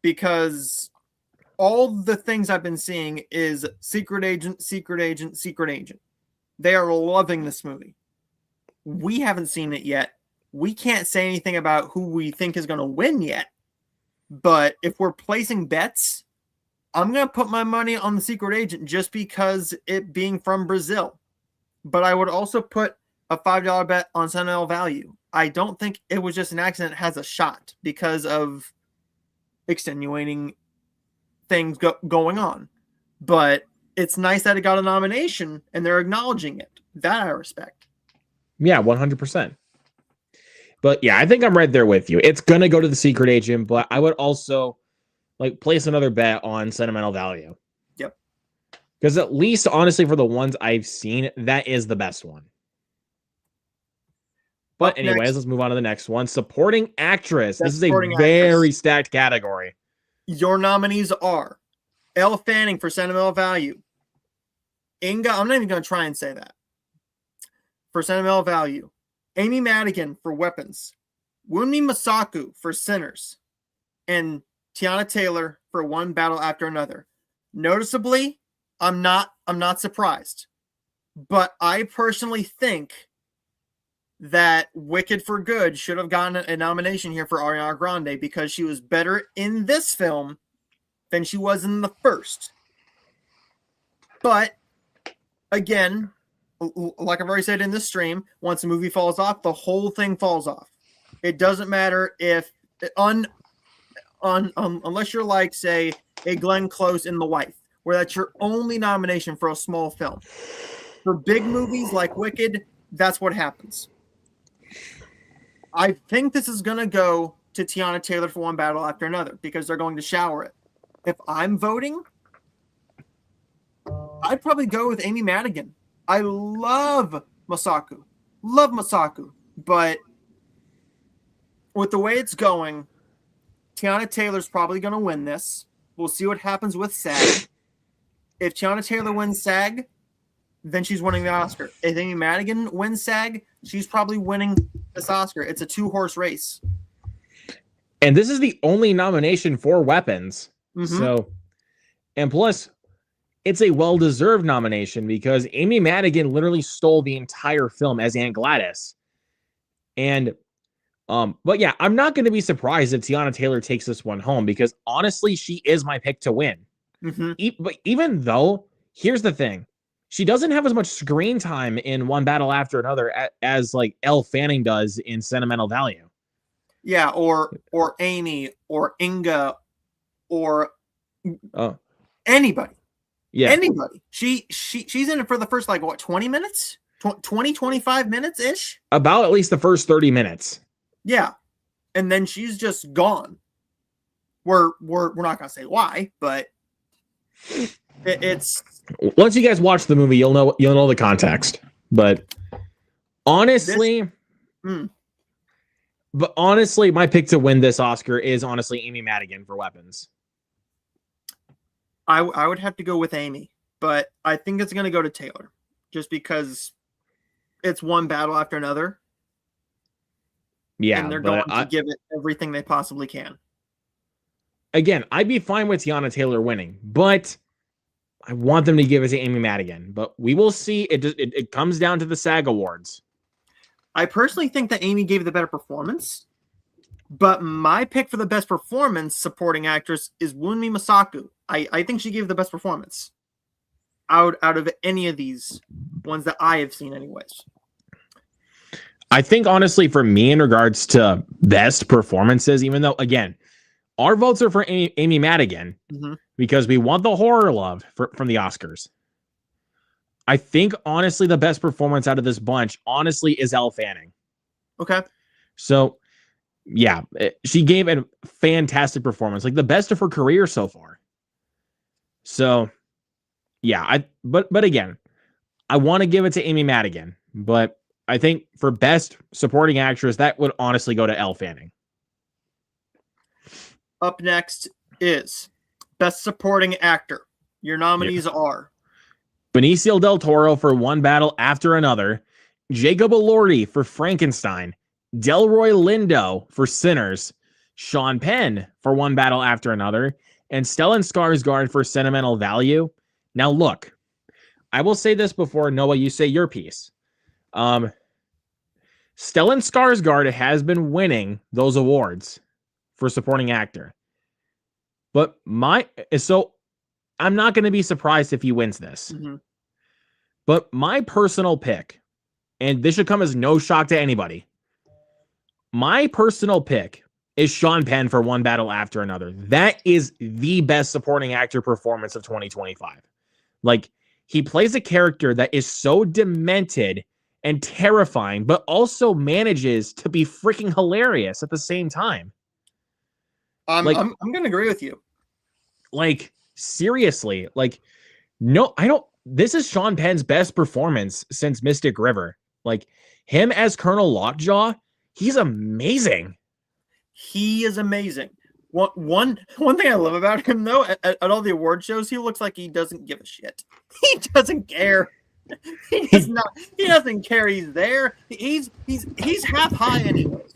Because all the things I've been seeing is Secret Agent, Secret Agent, Secret Agent. They are loving this movie. We haven't seen it yet. We can't say anything about who we think is going to win yet. But if we're placing bets, I'm going to put my money on The Secret Agent just because it being from Brazil. But I would also put a $5 bet on Sentimental Value. I don't think It Was Just an Accident has a shot because of extenuating things going on. But it's nice that it got a nomination and they're acknowledging it. That I respect. Yeah, 100%. But yeah, I think I'm right there with you. It's gonna go to The Secret Agent, but I would also like place another bet on Sentimental Value. Yep. Because at least honestly, for the ones I've seen, that is the best one. But Up anyways, next- let's move on to the next one. Supporting actress. This Best is a supporting very actress. stacked category. Your nominees are Elle Fanning for Sentimental Value. I'm not even going to try and say that. For Sentimental Value. Amy Madigan for Weapons. Wunmi Masaku for Sinners. And Tiana Taylor for One Battle After Another. Noticeably, I'm not surprised. But I personally think that Wicked for Good should have gotten a nomination here for Ariana Grande because she was better in this film than she was in the first. But again, like I've already said in this stream, once a movie falls off, the whole thing falls off. It doesn't matter if unless you're like, say, a Glenn Close in The Wife, where that's your only nomination for a small film. For big movies like Wicked, that's what happens. I think this is going to go to Tiana Taylor for One Battle After Another because they're going to shower it. If I'm voting, I'd probably go with Amy Madigan. I love Masaku. But with the way it's going, Tiana Taylor's probably going to win this. We'll see what happens with SAG. If Tiana Taylor wins SAG, then she's winning the Oscar. If Amy Madigan wins SAG, she's probably winning this Oscar. It's a 2-horse race. And this is the only nomination for Weapons. Mhm. So, and plus, it's a well-deserved nomination because Amy Madigan literally stole the entire film as Aunt Gladys. And, but yeah, I'm not going to be surprised if Tiana Taylor takes this one home because honestly, she is my pick to win. Mhm. But even though, here's the thing. She doesn't have as much screen time in One Battle After Another as like Elle Fanning does in Sentimental Value. Yeah, or Amy or Inga or anybody. Yeah. Anybody. She's in it for the first 20 minutes? 25 minutes ish? About at least the first 30 minutes. Yeah. And then she's just gone. We're not going to say why, but it's once you guys watch the movie, you'll know the context. But honestly, my pick to win this Oscar is honestly Amy Madigan for Weapons. I would have to go with Amy, but I think it's going to go to Taylor just because it's One Battle After Another. Yeah, and they're going to give it everything they possibly can. Again, I'd be fine with Tiana Taylor winning, but I want them to give it to Amy Madigan. But we will see. It comes down to the SAG Awards. I personally think that Amy gave the better performance, but my pick for the best performance supporting actress is Wunmi Masaku. I think she gave the best performance out of any of these ones that I have seen anyways. I think honestly for me in regards to best performances, even though again, our votes are for Amy Madigan because we want the horror love from the Oscars. I think honestly the best performance out of this bunch honestly is Elle Fanning. Okay. So yeah, she gave a fantastic performance, like the best of her career so far. So yeah, but again, I want to give it to Amy Madigan, but I think for best supporting actress, that would honestly go to Elle Fanning. Up next is best supporting actor. Your nominees are Benicio del Toro for One Battle After Another, Jacob Elordi for Frankenstein, Delroy Lindo for Sinners, Sean Penn for One Battle After Another, and Stellan Skarsgård for Sentimental Value. Now look, I will say this before Noah, you say your piece. Stellan Skarsgård has been winning those awards for supporting actor. But I'm not going to be surprised if he wins this. But my personal pick, and this should come as no shock to anybody, my personal pick is Sean Penn for One Battle After Another. That is the best supporting actor performance of 2025. Like, he plays a character that is so demented and terrifying, but also manages to be freaking hilarious at the same time. I'm Like- I'm gonna agree with you. Like, seriously, like, no, I don't. This is Sean Penn's best performance since Mystic River. Like, him as Colonel Lockjaw, he's amazing. He is amazing. One thing I love about him though, at all the award shows, he looks like he doesn't give a shit. He doesn't care. He does not. He doesn't care. He's there. He's half high anyways.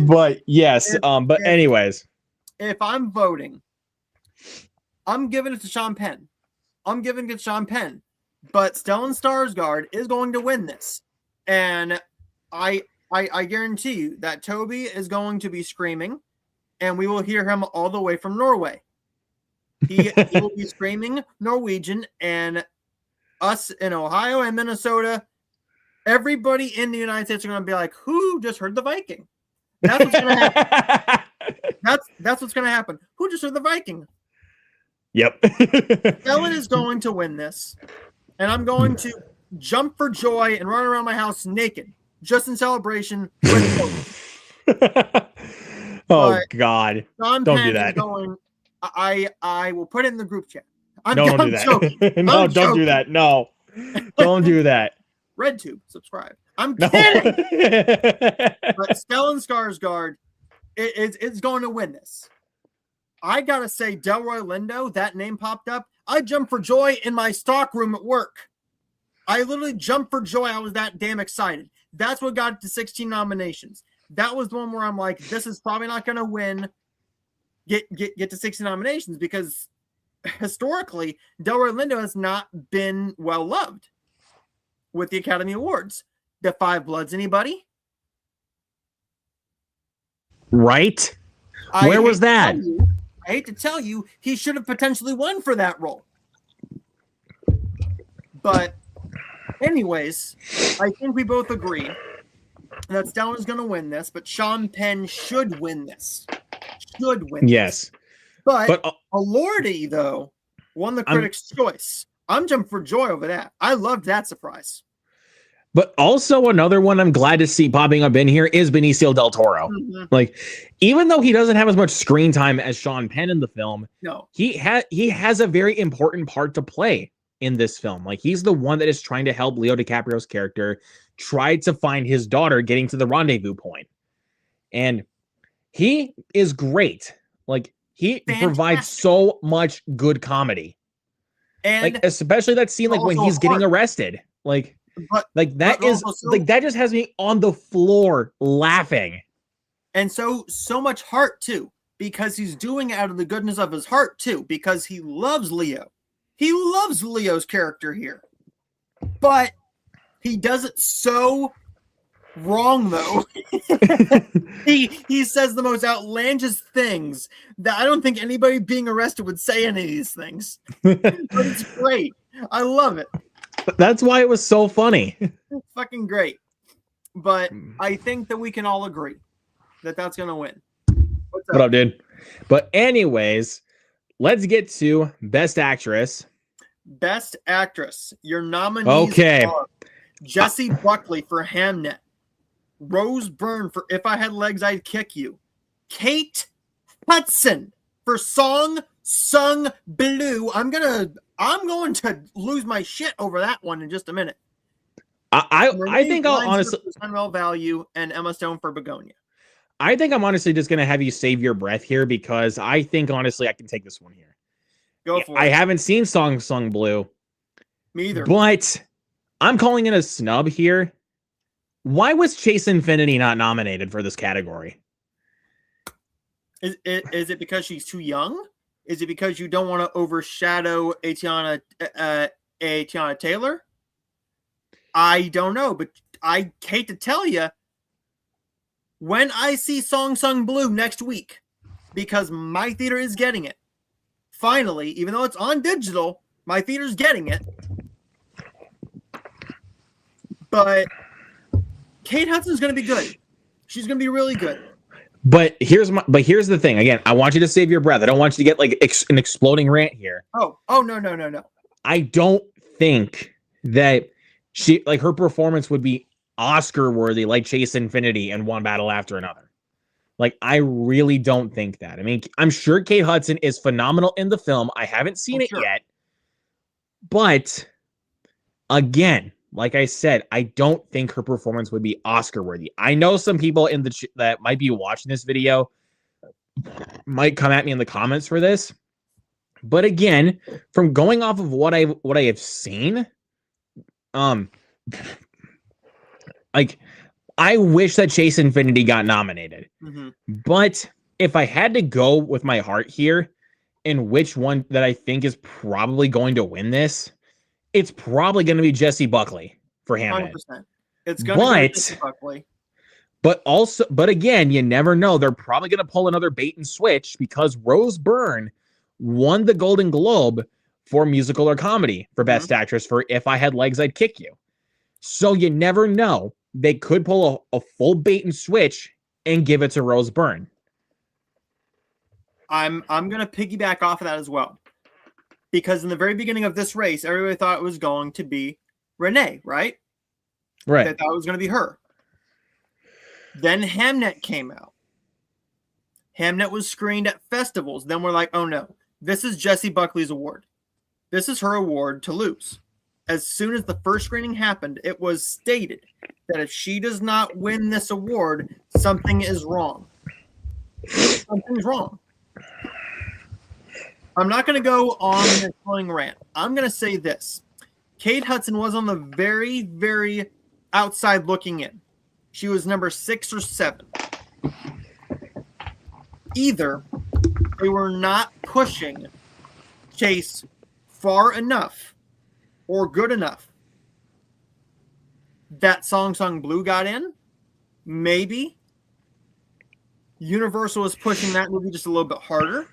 But yes, but anyways, If I'm voting, I'm giving it to Sean Penn. I'm giving it to Sean Penn. But Stellan Skarsgård is going to win this, and I guarantee you that Toby is going to be screaming, and we will hear him all the way from Norway. He will be screaming Norwegian, and us in Ohio and Minnesota, everybody in the United States are going to be like, "Who just heard the Viking?" That's what's going to happen. That's what's going to happen. Who just heard the Viking? Yep. Ellen is going to win this, and I'm going to jump for joy and run around my house naked, just in celebration. With Oh But- God! Sean Don't Penn do is that. Going, I will put it in the group chat. I'm, No, don't I'm do that. joking. No, I'm don't do joking. that. No, don't do that. RedTube, subscribe. I'm No. kidding. But Stellan Skarsgård is going to win this. I gotta say, Delroy Lindo, that name popped up. I jumped for joy in my stock room at work. I literally jumped for joy. I was that damn excited. That's what got it to 16 nominations. That was the one where I'm like, this is probably not going to win. Get to 60 nominations because historically, Delroy Lindo has not been well loved with the Academy Awards. The Five Bloods, anybody? Right? I Where hate was to that? tell you- I hate to tell you, he should have potentially won for that role. But, anyways, I think we both agree that Stellan is going to win this, but Sean Penn should win this. Should win. Yes, But but Elordi, though, won the I'm- Critics' Choice. I'm jumping for joy over that. I loved that surprise. also another one I'm glad to see popping up in here is Benicio del Toro. Mhm. Like, even though he doesn't have as much screen time as Sean Penn in the film, No. he has a very important part to play in this film. Like, he's the one that is trying to help Leo DiCaprio's character try to find his daughter getting to the rendezvous point. And he is great. Like, he provides Fantastic. so much good comedy. And Like, especially that scene, like when also he's getting hard. arrested. Like but that but is also- like that just has me on the floor laughing. And so much heart too, because he's doing it out of the goodness of his heart too, because he loves Leo. He loves Leo's character here. But he does it so wrong though. he says the most outlandish things that I don't think anybody being arrested would say any of these things. But it's great. I love it. That's why it was so funny. It's fucking great. But I think that we can all agree that that's going to win. What's What up, dude? But anyways, let's get to Best Actress. Best Actress. Your nominees Okay. are Jessie Buckley for Hamnet, Rose Byrne for If I Had Legs, I'd Kick You, Kate Hudson for Song Sung Blue. I'm going to lose my shit over that one in just a minute. I think I'll Renee honestly Grimes for Sunwell Value and Emma Stone for Begonia. I think I'm honestly just gonna have you save your breath here because I think honestly I can take this one here. Go for I it. haven't seen Song Sung Blue, Me either. but I'm calling it a snub here. Why was Chase Infinity not nominated for this category? Is it because she's too young? Is it because you don't want to overshadow Atiana Taylor? I don't know, but I hate to tell you, when I see Song Sung Blue next week, because my theater is getting it, finally, even though it's on digital, my theater's getting it. But Kate Hudson's going to be good. She's going to be really good. But here's the thing. Again, I want you to save your breath. I don't want you to get like an exploding rant here. Oh, no. I don't think that she like her performance would be Oscar worthy, like Chase Infinity and One Battle After Another. Like, I really don't think that. I mean, I'm sure Kate Hudson is phenomenal in the film. I haven't seen it yet. But again, like I said, I don't think her performance would be Oscar worthy. I know some people in the that might be watching this video might come at me in the comments for this. But again, from going off of what I have seen, like, I wish that Chase Infinity got nominated. But if I had to go with my heart here, and which one that I think is probably going to win this, it's probably going to be Jessie Buckley for Hamnet. 100%. It's going to be Jessie Buckley. But again, you never know. They're probably going to pull another bait and switch because Rose Byrne won the Golden Globe for musical or comedy for Best Actress for If I Had Legs, I'd Kick You. So you never know. They could pull a full bait and switch and give it to Rose Byrne. I'm going to piggyback off of that as well. Because in the very beginning of this race, everybody thought it was going to be Renee, right? Right. They thought it was going to be her. Then Hamnet came out. Hamnet was screened at festivals. Then we're like, oh no, this is Jessie Buckley's award. This is her award to lose. As soon as the first screening happened, it was stated that if she does not win this award, something is wrong. Something's wrong. I'm not going to go on a flowing rant. I'm going to say this. Kate Hudson was on the very, very outside looking in. She was number 6 or 7. Either they were not pushing Chase far enough or good enough that Song Song Blue got in. Maybe Universal was pushing that movie just a little bit harder.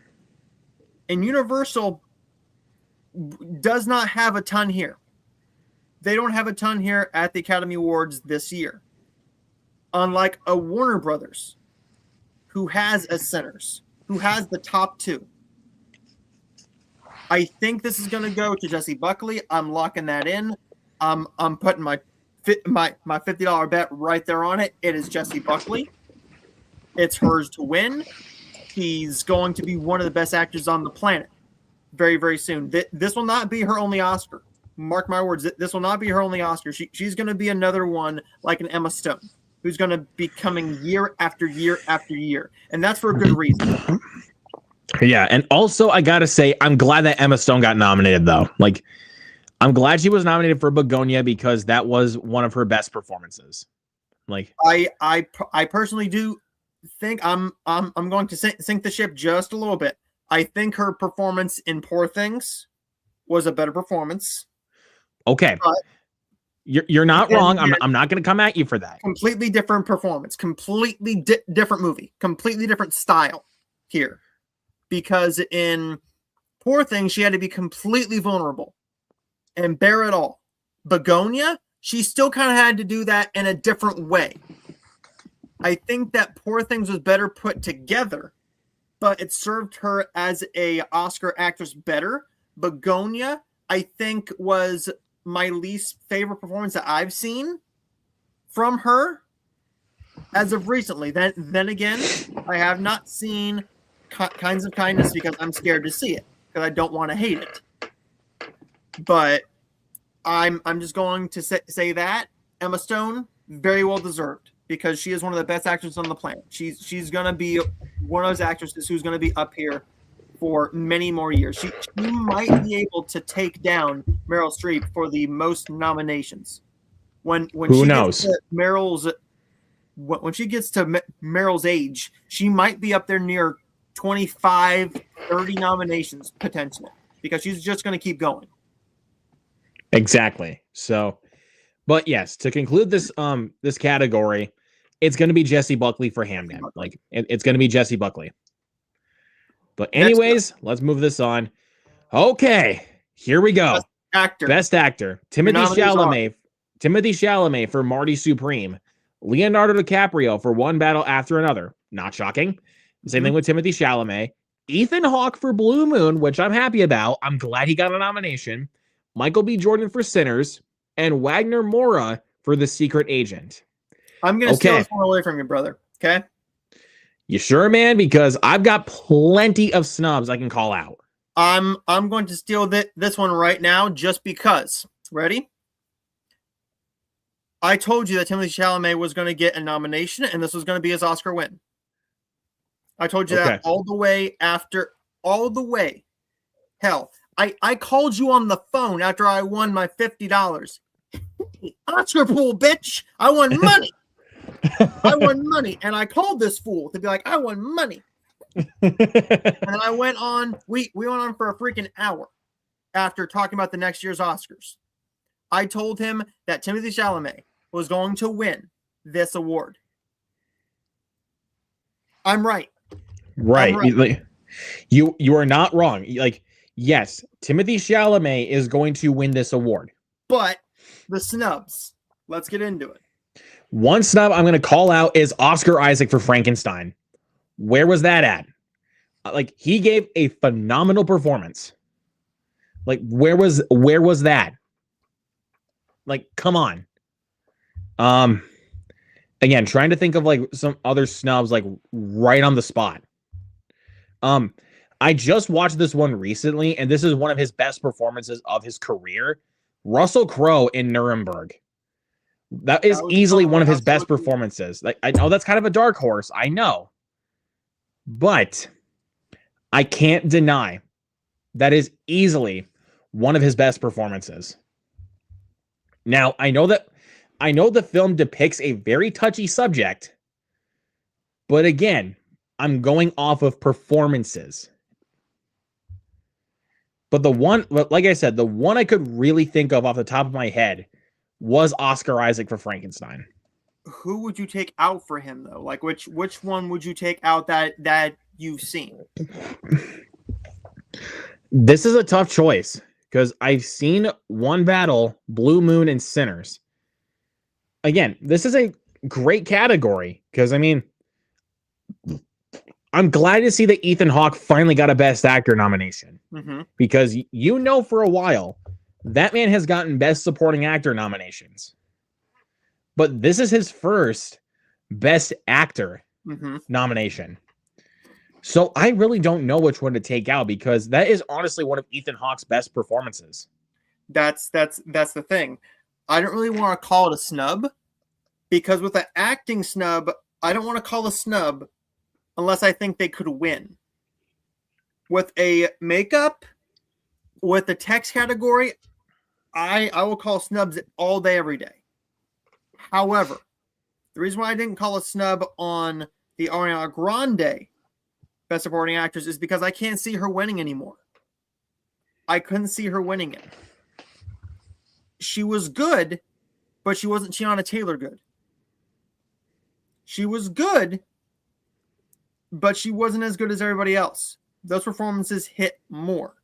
And Universal does not have a ton here. They don't have a ton here at the Academy Awards this year. Unlike a Warner Brothers, who has a Sinners, who has the top 2. I think this is going to go to Jessie Buckley. I'm locking that in. I'm putting my $50 bet right there on it. It is Jessie Buckley. It's hers to win. She's going to be one of the best actors on the planet very, very soon. This will not be her only Oscar. Mark my words. This will not be her only Oscar. She's going to be another one like an Emma Stone, who's going to be coming year after year after year. And that's for a good reason. Yeah, and also I got to say, I'm glad that Emma Stone got nominated, though. Like, I'm glad she was nominated for Begonia because that was one of her best performances. Like, I personally do think I'm going to sink the ship just a little bit. I think her performance in Poor Things was a better performance. Okay. You're not wrong. I'm not going to come at you for that. Completely different performance, completely different movie, completely different style here. Because in Poor Things, she had to be completely vulnerable and bear it all. Begonia, she still kind of had to do that in a different way. I think that Poor Things was better put together, but it served her as a Oscar actress better. Begonia, I think, was my least favorite performance that I've seen from her as of recently. Then again, I have not seen Kinds of Kindness because I'm scared to see it because I don't want to hate it. But I'm just going to say that Emma Stone, very well deserved because she is one of the best actors on the planet. She's going to be one of those actresses who's going to be up here for many more years. She might be able to take down Meryl Streep for the most nominations. When who knows? When she gets to Meryl's age, she might be up there near 25, 30 nominations potentially because she's just going to keep going. Exactly. So, but yes, to conclude this this category, it's going to be Jessie Buckley for Hamnet. Like it's going to be Jessie Buckley. But anyways, let's move this on. Okay, here we go. Best actor. Timothy Chalamet for Marty Supreme. Leonardo DiCaprio for One Battle After Another. Not shocking. Same thing with Timothy Chalamet. Ethan Hawke for Blue Moon, which I'm happy about. I'm glad he got a nomination. Michael B. Jordan for Sinners. and Wagner Moura for The Secret Agent. I'm gonna steal Okay. this one away from you, brother. Okay. You sure, man? Because I've got plenty of snubs I can call out. I'm going to steal this one right now just because. Ready? I told you that Timothée Chalamet was going to get a nomination and this was going to be his Oscar win. I told you Okay. that all the way. Hell, I called you on the phone after I won my $50. Oscar pool, bitch. I won money. I won money. And I called this fool to be like, I won money. And then I went on, we went on for a freaking hour after talking about the next year's Oscars. I told him that Timothée Chalamet was going to win this award. I'm right. Right. I'm right. Like, you are not wrong. Like, yes, Timothée Chalamet is going to win this award. But the snubs. Let's get into it. One snub I'm going to call out is Oscar Isaac for Frankenstein. Where was that at? Like, he gave a phenomenal performance. Like, where was that? Like, come on. Again, trying to think of like some other snubs like right on the spot. I just watched this one recently, and this is one of his best performances of his career. Russell Crowe in Nuremberg. That is easily one of his best performances. Like, I know that's kind of a dark horse, I know. But I can't deny that is easily one of his best performances. Now, I know the film depicts a very touchy subject, but again, I'm going off of performances. But like I said, the one I could really think of off the top of my head was Oscar Isaac for Frankenstein. Who would you take out for him though? Like which one would you take out that you've seen? This is a tough choice because I've seen One Battle, Blue Moon, and Sinners. Again, this is a great category because, I mean, I'm glad to see that Ethan Hawke finally got a Best Actor nomination because for a while that man has gotten Best Supporting Actor nominations. But this is his first Best Actor nomination. So I really don't know which one to take out because that is honestly one of Ethan Hawke's best performances. That's the thing. I don't really want to call it a snub because with an acting snub, I don't want to call a snub unless I think they could win. With a makeup, with the text category, I will call snubs all day, every day. However, the reason why I didn't call a snub on the Ariana Grande Best Supporting Actress is because I can't see her winning anymore. I couldn't see her winning it. She was good, but she wasn't Tiana Taylor good. She was good, but she wasn't as good as everybody else. Those performances hit more.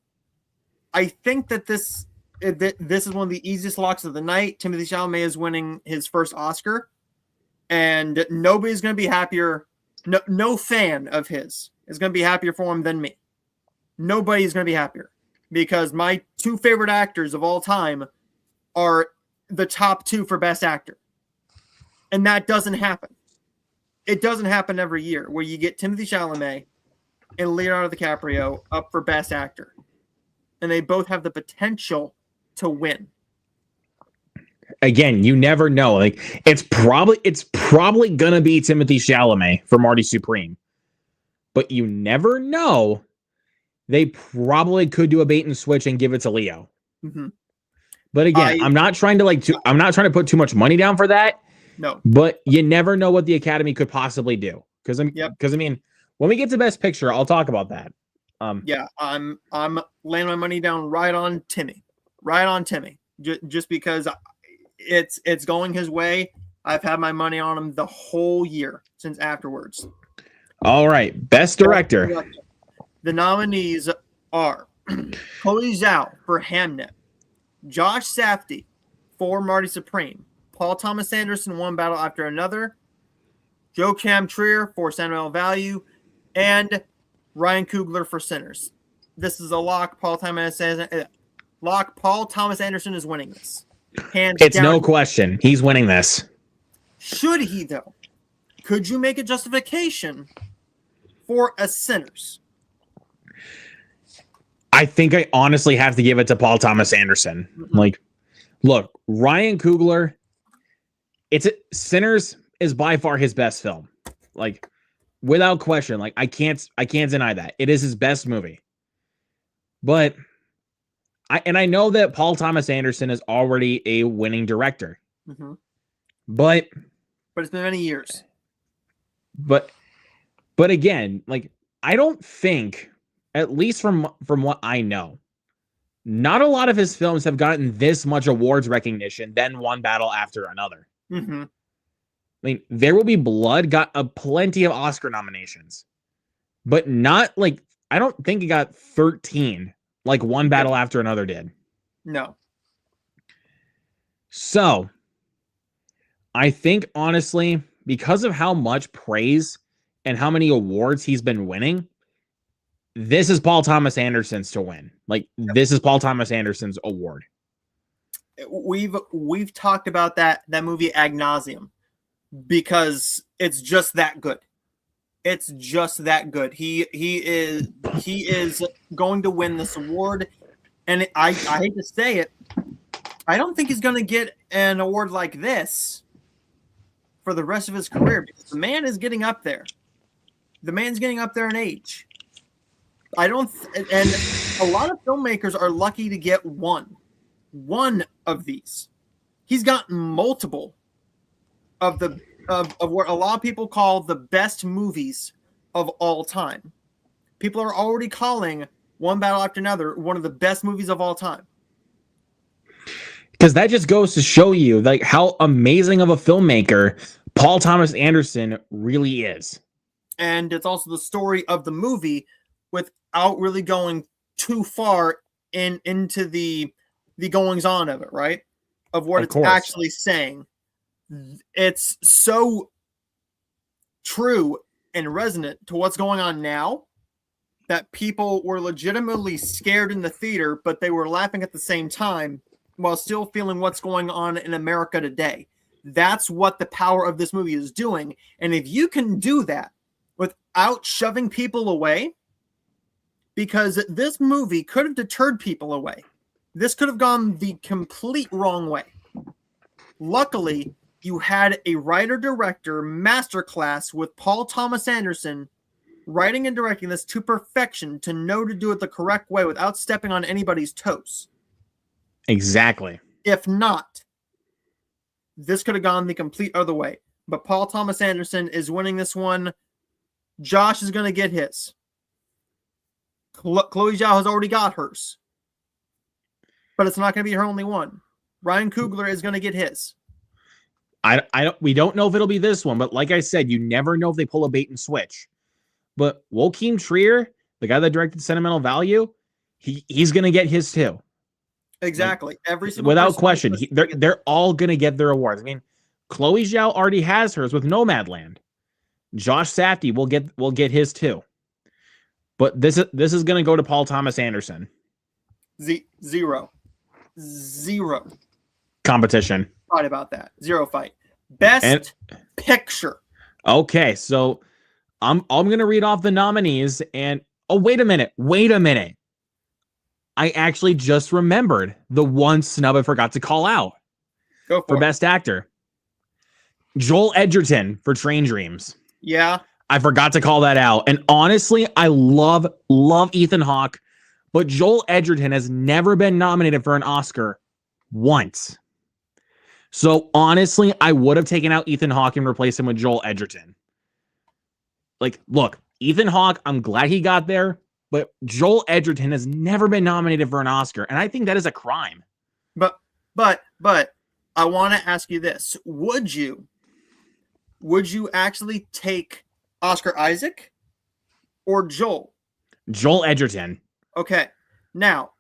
I think that this is one of the easiest locks of the night. Timothée Chalamet is winning his first Oscar, and nobody's going to be happier. No fan of his is going to be happier for him than me. Nobody's going to be happier because my two favorite actors of all time are the top two for Best Actor. And that doesn't happen. It doesn't happen every year where you get Timothée Chalamet and Leonardo DiCaprio up for Best Actor. And they both have the potential to win. Again, you never know. Like it's probably gonna be Timothée Chalamet for Marty Supreme. But you never know. They probably could do a bait and switch and give it to Leo. But again, I'm not trying to put too much money down for that. No. But you never know what the Academy could possibly do. Because I mean, when we get to Best Picture, I'll talk about that. I'm laying my money down right on Timmy. Just because it's going his way. I've had my money on him the whole year since afterwards. All right, Best Director. The nominees are Chloe Zhao for Hamnet, Josh Safdie for Marty Supreme, Paul Thomas Anderson, One Battle After Another, Joachim Trier for San Manuel Value, and Ryan Coogler for Sinners. This is a lock. Paul Thomas Anderson is winning this. Hands It's down. no question. He's winning this. Should he, though? Could you make a justification for a Sinners? I think I honestly have to give it to Paul Thomas Anderson. Like, look, Ryan Coogler, Sinners is by far his best film. Like, without question. Like, I can't deny that. It is his best movie. But I know that Paul Thomas Anderson is already a winning director. Mm-hmm. But it's been many years. But again, like, I don't think, at least from what I know, not a lot of his films have gotten this much awards recognition than one battle after another. Mm-hmm. I mean, There Will Be Blood got plenty of Oscar nominations, but not like, I don't think it got 13 like One Battle After Another did. No. So I think, honestly, because of how much praise and how many awards he's been winning, this is Paul Thomas Anderson's to win. Like, this is Paul Thomas Anderson's award. We've talked about that movie ad nauseum because it's just that good. It's just that good. He is going to win this award, and I hate to say it, I don't think he's going to get an award like this for the rest of his career, because the man is getting up there. The man's getting up there in age. And a lot of filmmakers are lucky to get one of these. He's got multiple of what a lot of people call the best movies of all time. People are already calling One Battle After Another one of the best movies of all time. Because that just goes to show you, like, how amazing of a filmmaker Paul Thomas Anderson really is. And it's also the story of the movie without really going too far into the goings on of it, right? Of what it's actually saying. It's so true and resonant to what's going on now that people were legitimately scared in the theater, but they were laughing at the same time while still feeling what's going on in America today. That's what the power of this movie is doing. And if you can do that without shoving people away, because this movie could have deterred people away. This could have gone the complete wrong way. Luckily, you had a writer-director masterclass with Paul Thomas Anderson writing and directing this to perfection, to know to do it the correct way without stepping on anybody's toes. Exactly. If not, this could have gone the complete other way. But Paul Thomas Anderson is winning this one. Josh is going to get his. Chloe Zhao has already got hers. But it's not going to be her only one. Ryan Coogler is going to get his. We don't know if it'll be this one, but like I said, you never know if they pull a bait and switch. But Joachim Trier, the guy that directed Sentimental Value, he's going to get his too. Exactly. Like, every single without question, they're all going to get their awards. I mean, Chloe Zhao already has hers with Nomadland. Josh Safdie will get his too. But this is going to go to Paul Thomas Anderson. Zero Competition. fight about that. Zero fight. Best picture. Okay, so I'm going to read off the nominees, and wait a minute. I actually just remembered the one snub I forgot to call out. Go for it. Best Actor. Joel Edgerton for Train Dreams. Yeah. I forgot to call that out. And honestly, I love Ethan Hawke, but Joel Edgerton has never been nominated for an Oscar once. So honestly, I would have taken out Ethan Hawke and replaced him with Joel Edgerton. Like, look, Ethan Hawke, I'm glad he got there, but Joel Edgerton has never been nominated for an Oscar, and I think that is a crime. But I want to ask you this. Would you actually take Oscar Isaac or Joel? Joel Edgerton. Okay. Now,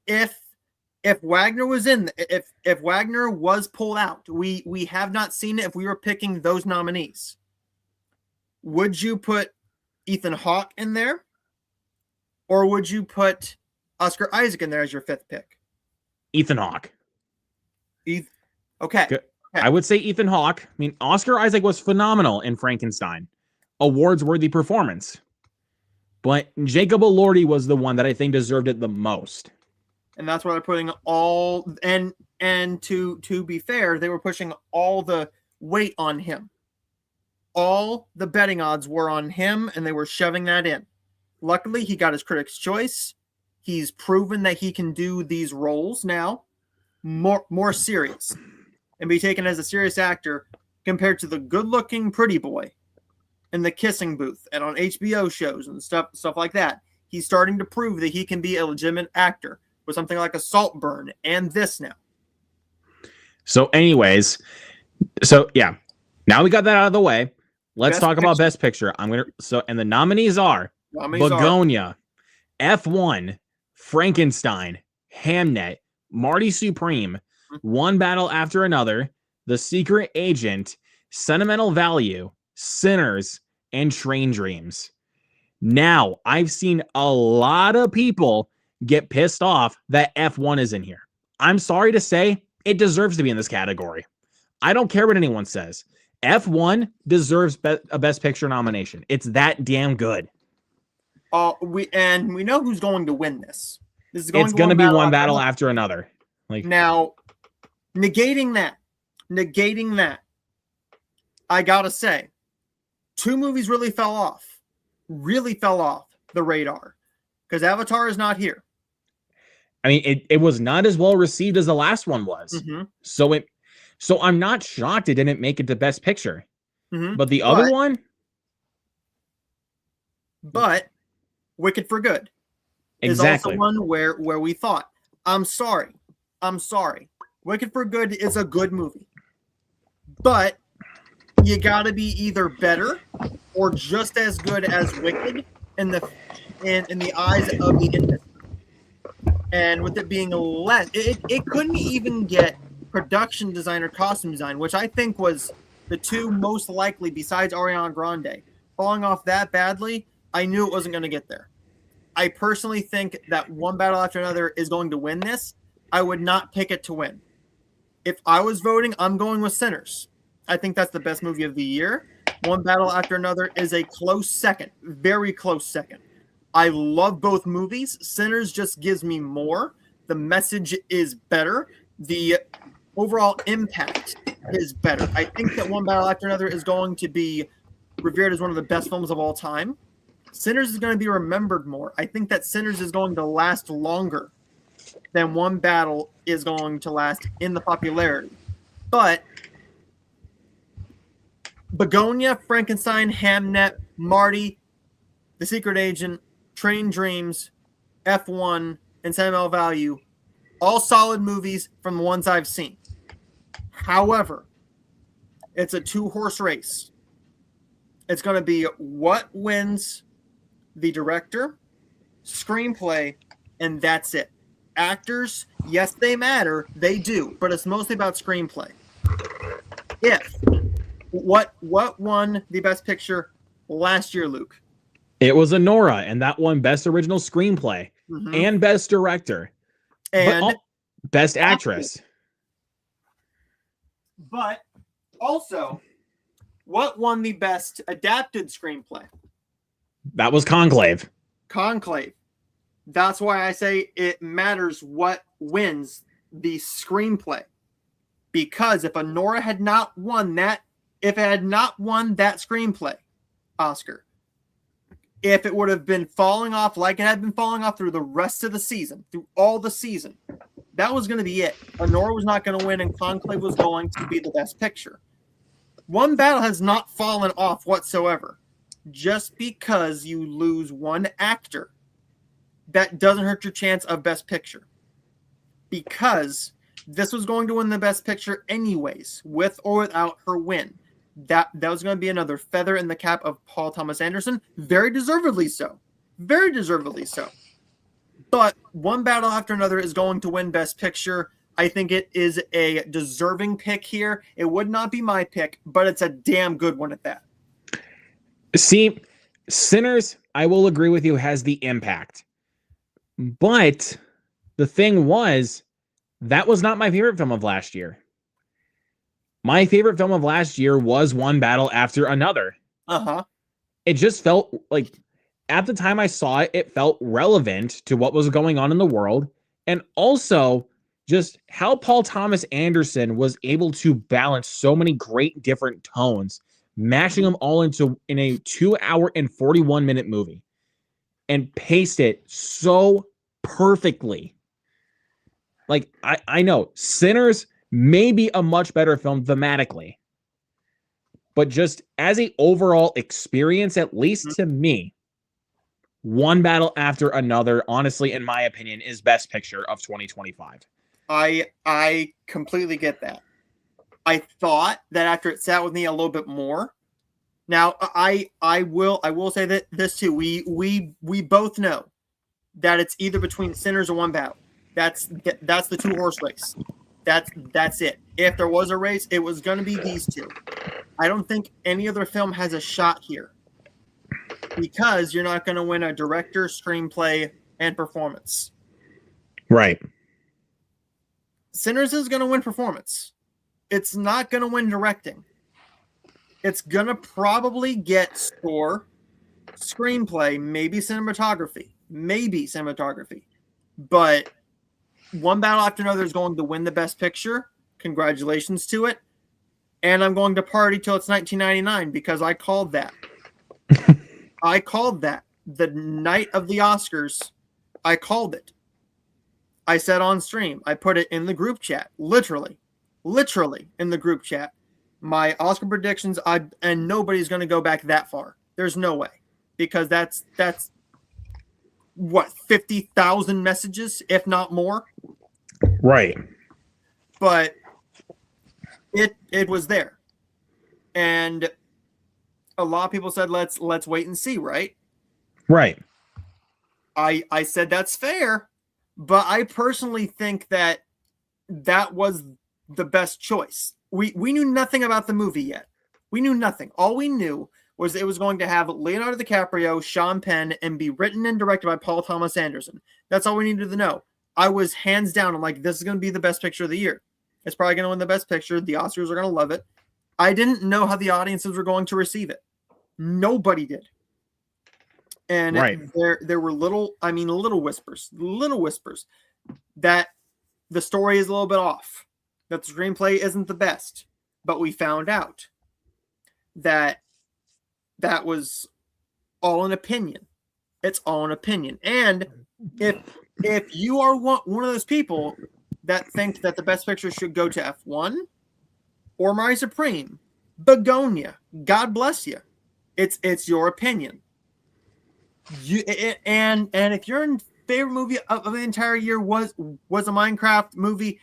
if Wagner was if Wagner was pulled out, we have not seen it. If we were picking those nominees, would you put Ethan Hawke in there, or would you put Oscar Isaac in there as your fifth pick? Ethan Hawke. Okay. Good. I would say Ethan Hawke. I mean, Oscar Isaac was phenomenal in Frankenstein. Awards-worthy performance. But Jacob Elordi was the one that I think deserved it the most. And that's why they're putting all and to be fair, they were pushing all the weight on him. All the betting odds were on him, and they were shoving that in. Luckily, he got his Critics' Choice. He's proven that he can do these roles now more serious and be taken as a serious actor compared to the good-looking pretty boy in the Kissing Booth and on HBO shows and stuff like that. He's starting to prove that he can be a legitimate actor with something like a Saltburn and this now. So anyways, yeah, now we got that out of the way. Let's talk about Best Picture. And the nominees are Begonia, F1, Frankenstein, Hamnet, Marty Supreme, One Battle After Another, The Secret Agent, Sentimental Value, Sinners, and Train Dreams. Now, I've seen a lot of people get pissed off that F1 is in here. I'm sorry to say, it deserves to be in this category. I don't care what anyone says. F1 deserves a Best Picture nomination. It's that damn good. We know who's going to win this. It's going to be One Battle After Another. Like, now, negating that, I gotta say, two movies really fell off the radar because Avatar is not here. I mean, it was not as well received as the last one was. Mm-hmm. So I'm not shocked it didn't make it to Best Picture. Mm-hmm. But the other one? But Wicked for Good is also one where we thought, I'm sorry. Wicked for Good is a good movie. But you got to be either better or just as good as Wicked in the eyes of the industry. And with it being less, it couldn't even get production design or costume design, which I think was the two most likely besides Ariana Grande. Falling off that badly, I knew it wasn't going to get there. I personally think that One Battle After Another is going to win this. I would not pick it to win. If I was voting, I'm going with Sinners. I think that's the best movie of the year. One Battle After Another is a close second, very close second. I love both movies. Sinners just gives me more. The message is better. The overall impact is better. I think that One Battle After Another is going to be revered as one of the best films of all time. Sinners is going to be remembered more. I think that Sinners is going to last longer than One Battle is going to last in the popularity. But Begonia, Frankenstein, Hamnet, Marty, The Secret Agent, Train Dreams, F1, and Sentimental Value, all solid movies from the ones I've seen. However, it's a two-horse race. It's going to be what wins the director, screenplay, and that's it. Actors, yes, they matter. They do. But it's mostly about screenplay. What won the Best Picture last year, Luke? It was Anora, and that won Best Original Screenplay and Best Director. And Best Actress. But also, what won the Best Adapted Screenplay? That was Conclave. Conclave. That's why I say it matters what wins the screenplay. Because if Anora had not won that, if it had not won that screenplay Oscar, if it would have been falling off like it had been falling off through the rest of the season, through all the season, that was going to be it. Anora was not going to win, and Conclave was going to be the Best Picture. One Battle has not fallen off whatsoever. Just because you lose one actor, that doesn't hurt your chance of Best Picture. Because this was going to win the Best Picture anyways, with or without her win. That was going to be another feather in the cap of Paul Thomas Anderson. Very deservedly so. Very deservedly so. But One Battle After Another is going to win Best Picture. I think it is a deserving pick here. It would not be my pick, but it's a damn good one at that. See, Sinners, I will agree with you, has the impact. But the thing was, that was not my favorite film of last year. My favorite film of last year was One Battle After Another. Uh-huh. It just felt like, at the time I saw it, it felt relevant to what was going on in the world. And also just how Paul Thomas Anderson was able to balance so many great different tones, mashing them all in a 2 hour and 41-minute movie and paste it so perfectly. Like, I know Sinners may be a much better film thematically, but just as a overall experience, at least to me, One Battle After Another, honestly, in my opinion, is best picture of 2025. I completely get that. I thought that after it sat with me a little bit more. Now I will say that this too. We both know that it's either between Sinners or One Battle. That's the 2-horse race. That's it. If there was a race, it was going to be these two. I don't think any other film has a shot here because you're not going to win a director, screenplay, and performance. Right. Sinners is going to win performance. It's not going to win directing. It's going to probably get score, screenplay, maybe cinematography. But One Battle After Another is going to win the best picture. Congratulations to it. And I'm going to party till it's 1999 because I called that. I called that. The night of the Oscars, I called it. I said on stream, I put it in the group chat, literally in the group chat. My Oscar predictions, and nobody's going to go back that far. There's no way, because that's what, 50,000 messages, if not more. Right. But it was there, and a lot of people said let's wait and see. Right. I said that's fair, but I personally think that was the best choice. We knew nothing about the movie yet. We knew nothing. All we knew was it was going to have Leonardo DiCaprio, Sean Penn, and be written and directed by Paul Thomas Anderson. That's all we needed to know. I was hands down. I'm like, this is going to be the best picture of the year. It's probably going to win the best picture. The Oscars are going to love it. I didn't know how the audiences were going to receive it. Nobody did. And there were little whispers that the story is a little bit off, that the screenplay isn't the best. But we found out that was all an opinion. It's all an opinion. And if you are one of those people that think that the best picture should go to F1 or Mari Supreme, Begonia, God bless you. It's your opinion. And if your favorite movie of the entire year was a Minecraft movie,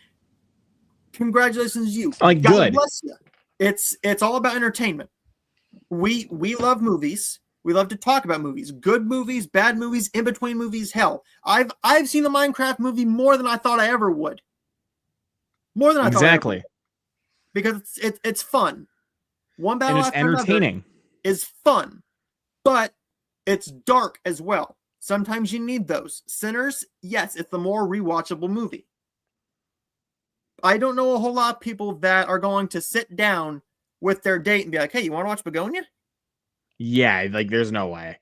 congratulations to you. Like, God good. bless you. It's all about entertainment. We love movies. We love to talk about movies. Good movies, bad movies, in between movies. Hell, I've seen the Minecraft movie more than I thought I ever would. More than I thought. Exactly. Because it's fun. One Battle And it's After Another entertaining. is fun, but it's dark as well. Sometimes you need those. Sinners, yes, it's the more rewatchable movie. I don't know a whole lot of people that are going to sit down with their date and be like, hey, you want to watch Begonia? Yeah, like, there's no way.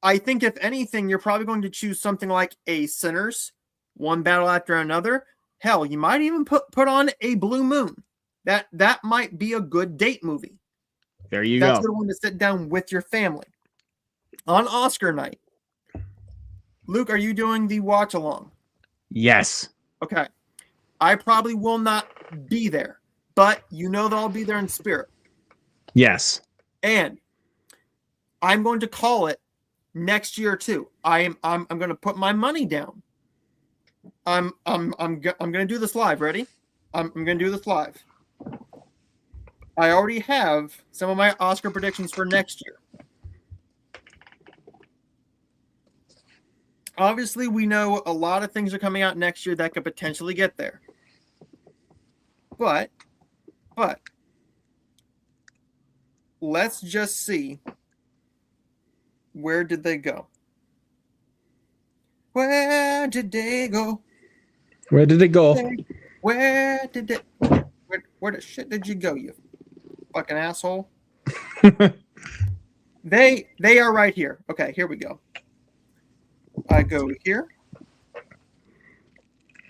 I think if anything, you're probably going to choose something like a Sinners, One Battle After Another. Hell, you might even put on a Blue Moon. That might be a good date movie. There you That's go. a good one to sit down with your family on Oscar night. Luke, are you doing the watch along? Yes. Okay. I probably will not be there, but you know that I'll be there in spirit. Yes. And I'm going to call it next year too. I'm going to put my money down. I'm going to do this live. Ready? I'm going to do this live. I already have some of my Oscar predictions for next year. Obviously, we know a lot of things are coming out next year that could potentially get there. But let's just see, where did they go? Where did they go? Where did it go? Where the shit did you go, you fucking asshole? They are right here. Okay, here we go. I go here.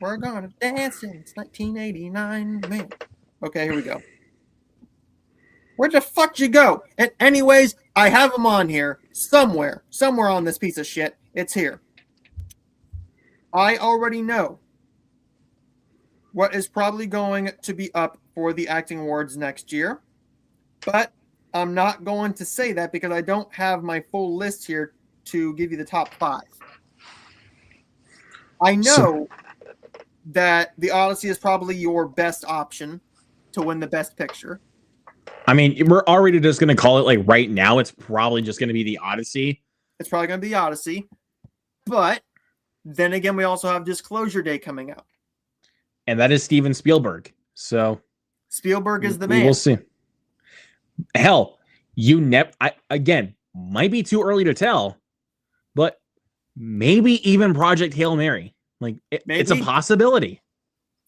We're gonna dance since 1989, man. Okay, here we go. Where the fuck you go? And anyways, I have them on here somewhere on this piece of shit. It's here. I already know what is probably going to be up for the acting awards next year, but I'm not going to say that because I don't have my full list here to give you the top 5. I know that The Odyssey is probably your best option to win the Best Picture. I mean, we're already just going to call it like right now. It's probably just going to be The Odyssey. It's probably going to be The Odyssey. But then again, we also have Disclosure Day coming out. And that is Steven Spielberg. So Spielberg is the man. We'll see. Hell, again, might be too early to tell, but maybe even Project Hail Mary. Like it's a possibility.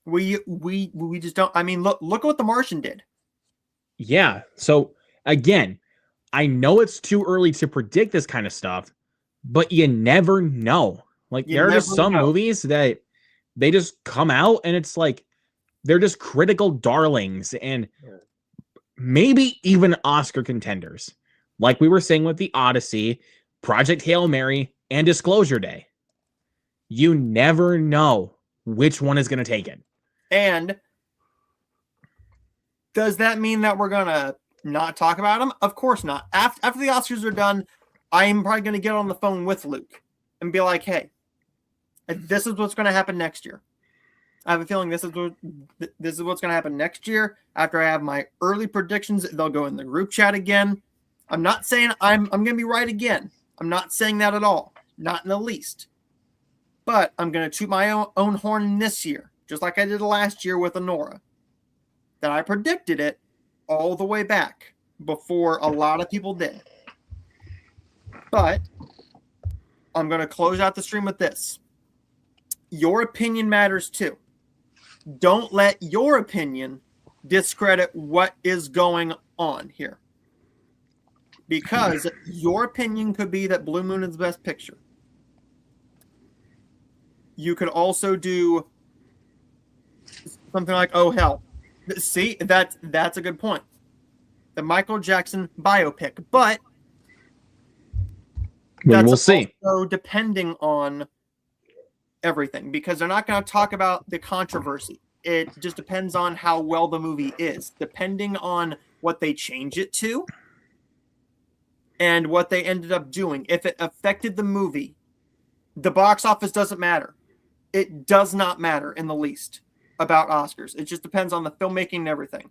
We just don't. I mean, look at what The Martian did. Yeah. So again, I know it's too early to predict this kind of stuff, but you never know. Like there are just some movies that they just come out and it's like they're just critical darlings and maybe even Oscar contenders. Like we were saying with The Odyssey, Project Hail Mary, and Disclosure Day. You never know which one is going to take it. And does that mean that we're going to not talk about them? Of course not. After the Oscars are done, I'm probably going to get on the phone with Luke and be like, hey, this is what's going to happen next year. I have a feeling this is what's going to happen next year. After I have my early predictions, they'll go in the group chat again. I'm not saying I'm going to be right again. I'm not saying that at all. Not in the least. But I'm going to toot my own horn this year, just like I did last year with Anora. That I predicted it all the way back before a lot of people did. But I'm going to close out the stream with this. Your opinion matters too. Don't let your opinion discredit what is going on here. Because your opinion could be that Blue Moon is the best picture. You could also do something like, oh, hell. See, that's a good point. The Michael Jackson biopic. But we'll see. Also depending on everything, because they're not going to talk about the controversy. It just depends on how well the movie is, depending on what they change it to and what they ended up doing. If it affected the movie, the box office doesn't matter. It does not matter in the least about Oscars. It just depends on the filmmaking and everything.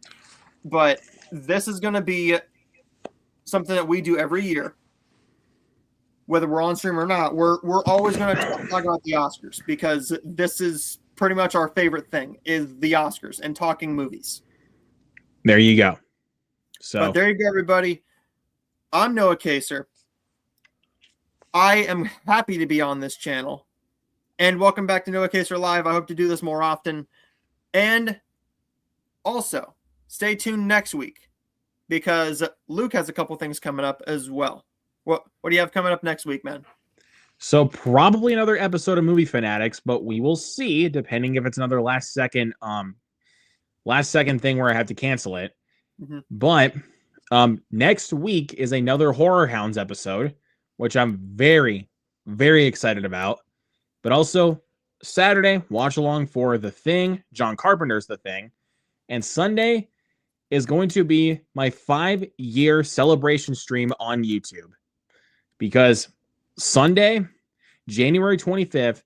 But this is going to be something that we do every year. Whether we're on stream or not, we're always going to talk about the Oscars because this is pretty much our favorite thing is the Oscars and talking movies. There you go. But there you go, everybody. I'm Noah Kaser. I am happy to be on this channel. And welcome back to Noah Kaser Live. I hope to do this more often. And also, stay tuned next week because Luke has a couple things coming up as well. What do you have coming up next week, man? So probably another episode of Movie Fanatics, but we will see, depending if it's another last second thing where I have to cancel it. Mm-hmm. But next week is another Horror Hounds episode, which I'm very, very excited about. But also Saturday, watch along for The Thing, John Carpenter's The Thing. And Sunday is going to be my 5-year celebration stream on YouTube. Because Sunday, January 25th,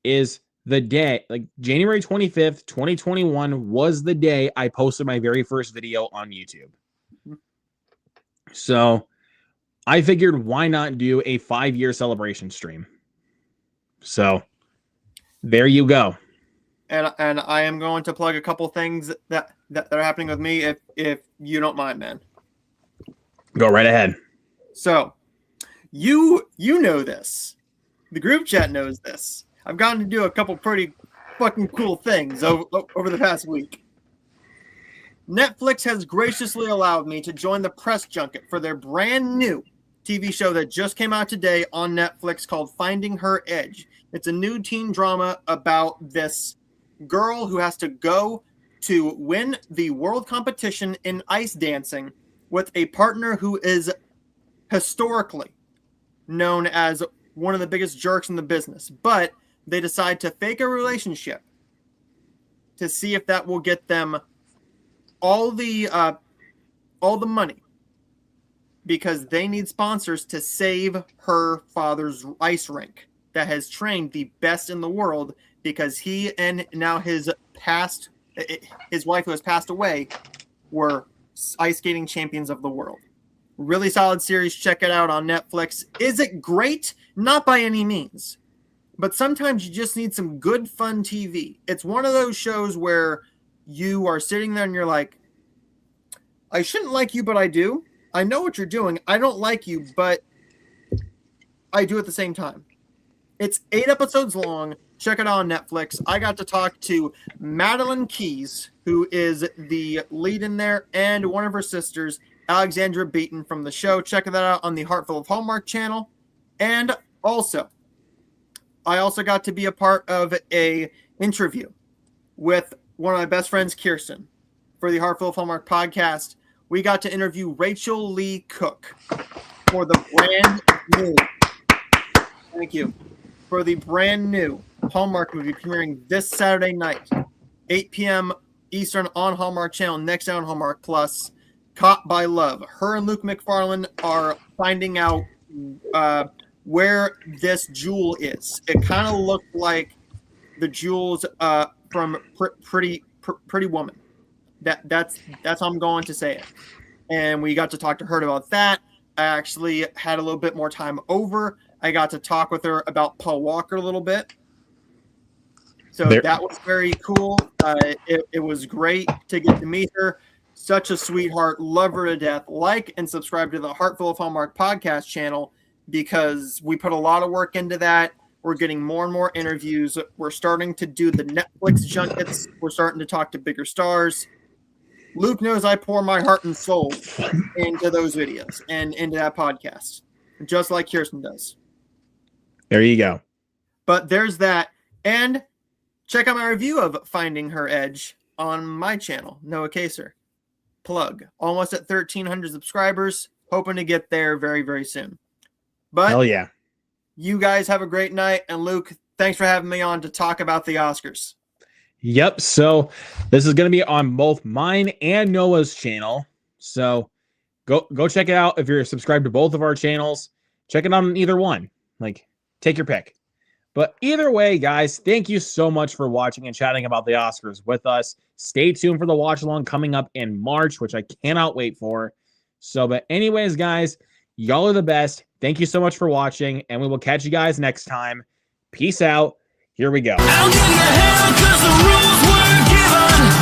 is the day, like January 25th, 2021 was the day I posted my very first video on YouTube. So I figured why not do a 5-year celebration stream? So there you go. And I am going to plug a couple things that are happening with me if you don't mind, man. Go right ahead. So you know this. The group chat knows this. I've gotten to do a couple pretty fucking cool things over the past week. Netflix has graciously allowed me to join the press junket for their brand new TV show that just came out today on Netflix called Finding Her Edge. It's a new teen drama about this girl who has to go to win the world competition in ice dancing with a partner who is historically known as one of the biggest jerks in the business. But they decide to fake a relationship to see if that will get them all the money, because they need sponsors to save her father's ice rink that has trained the best in the world, because he and now his wife who has passed away were ice skating champions of the world. Really solid series. Check it out on Netflix. Is it great? Not by any means. But sometimes you just need some good, fun TV. It's one of those shows where you are sitting there and you're like, I shouldn't like you, but I do. I know what you're doing. I don't like you, but I do at the same time. It's 8 episodes long. Check it out on Netflix. I got to talk to Madeline Keys, who is the lead in there, and one of her sisters, Alexandra Beaton, from the show. Check that out on the Heartful of Hallmark channel. And also, I also got to be a part of a interview with one of my best friends, Kirsten, for the Heartful of Hallmark podcast. We got to interview Rachel Lee Cook for the brand new, thank you, for the brand new Hallmark movie premiering this Saturday night, 8 p.m. Eastern on Hallmark Channel, next on Hallmark Plus, Caught by Love. Her and Luke McFarlane are finding out where this jewel is. It kind of looked like the jewels from Pretty Woman. That's how I'm going to say it. And we got to talk to her about that. I actually had a little bit more time over. I got to talk with her about Paul Walker a little bit. So that was very cool. It was great to get to meet her. Such a sweetheart. Love her to death. Like and subscribe to the Heartful of Hallmark podcast channel, because we put a lot of work into that. We're getting more and more interviews. We're starting to do the Netflix junkets. We're starting to talk to bigger stars. Luke knows I pour my heart and soul into those videos and into that podcast, just like Kirsten does. There you go. But there's that. And check out my review of Finding Her Edge on my channel, Noah Kaser. Plug. Almost at 1,300 subscribers. Hoping to get there very, very soon. But hell yeah. You guys have a great night. And Luke, thanks for having me on to talk about the Oscars. Yep. So this is going to be on both mine and Noah's channel. So go check it out. If you're subscribed to both of our channels, check it out on either one. Like, take your pick. But either way, guys, thank you so much for watching and chatting about the Oscars with us. Stay tuned for the watch along coming up in March, which I cannot wait for. So, but anyways, guys, y'all are the best. Thank you so much for watching, and we will catch you guys next time. Peace out. Here we go. I'll give you hell 'cause the rules were given.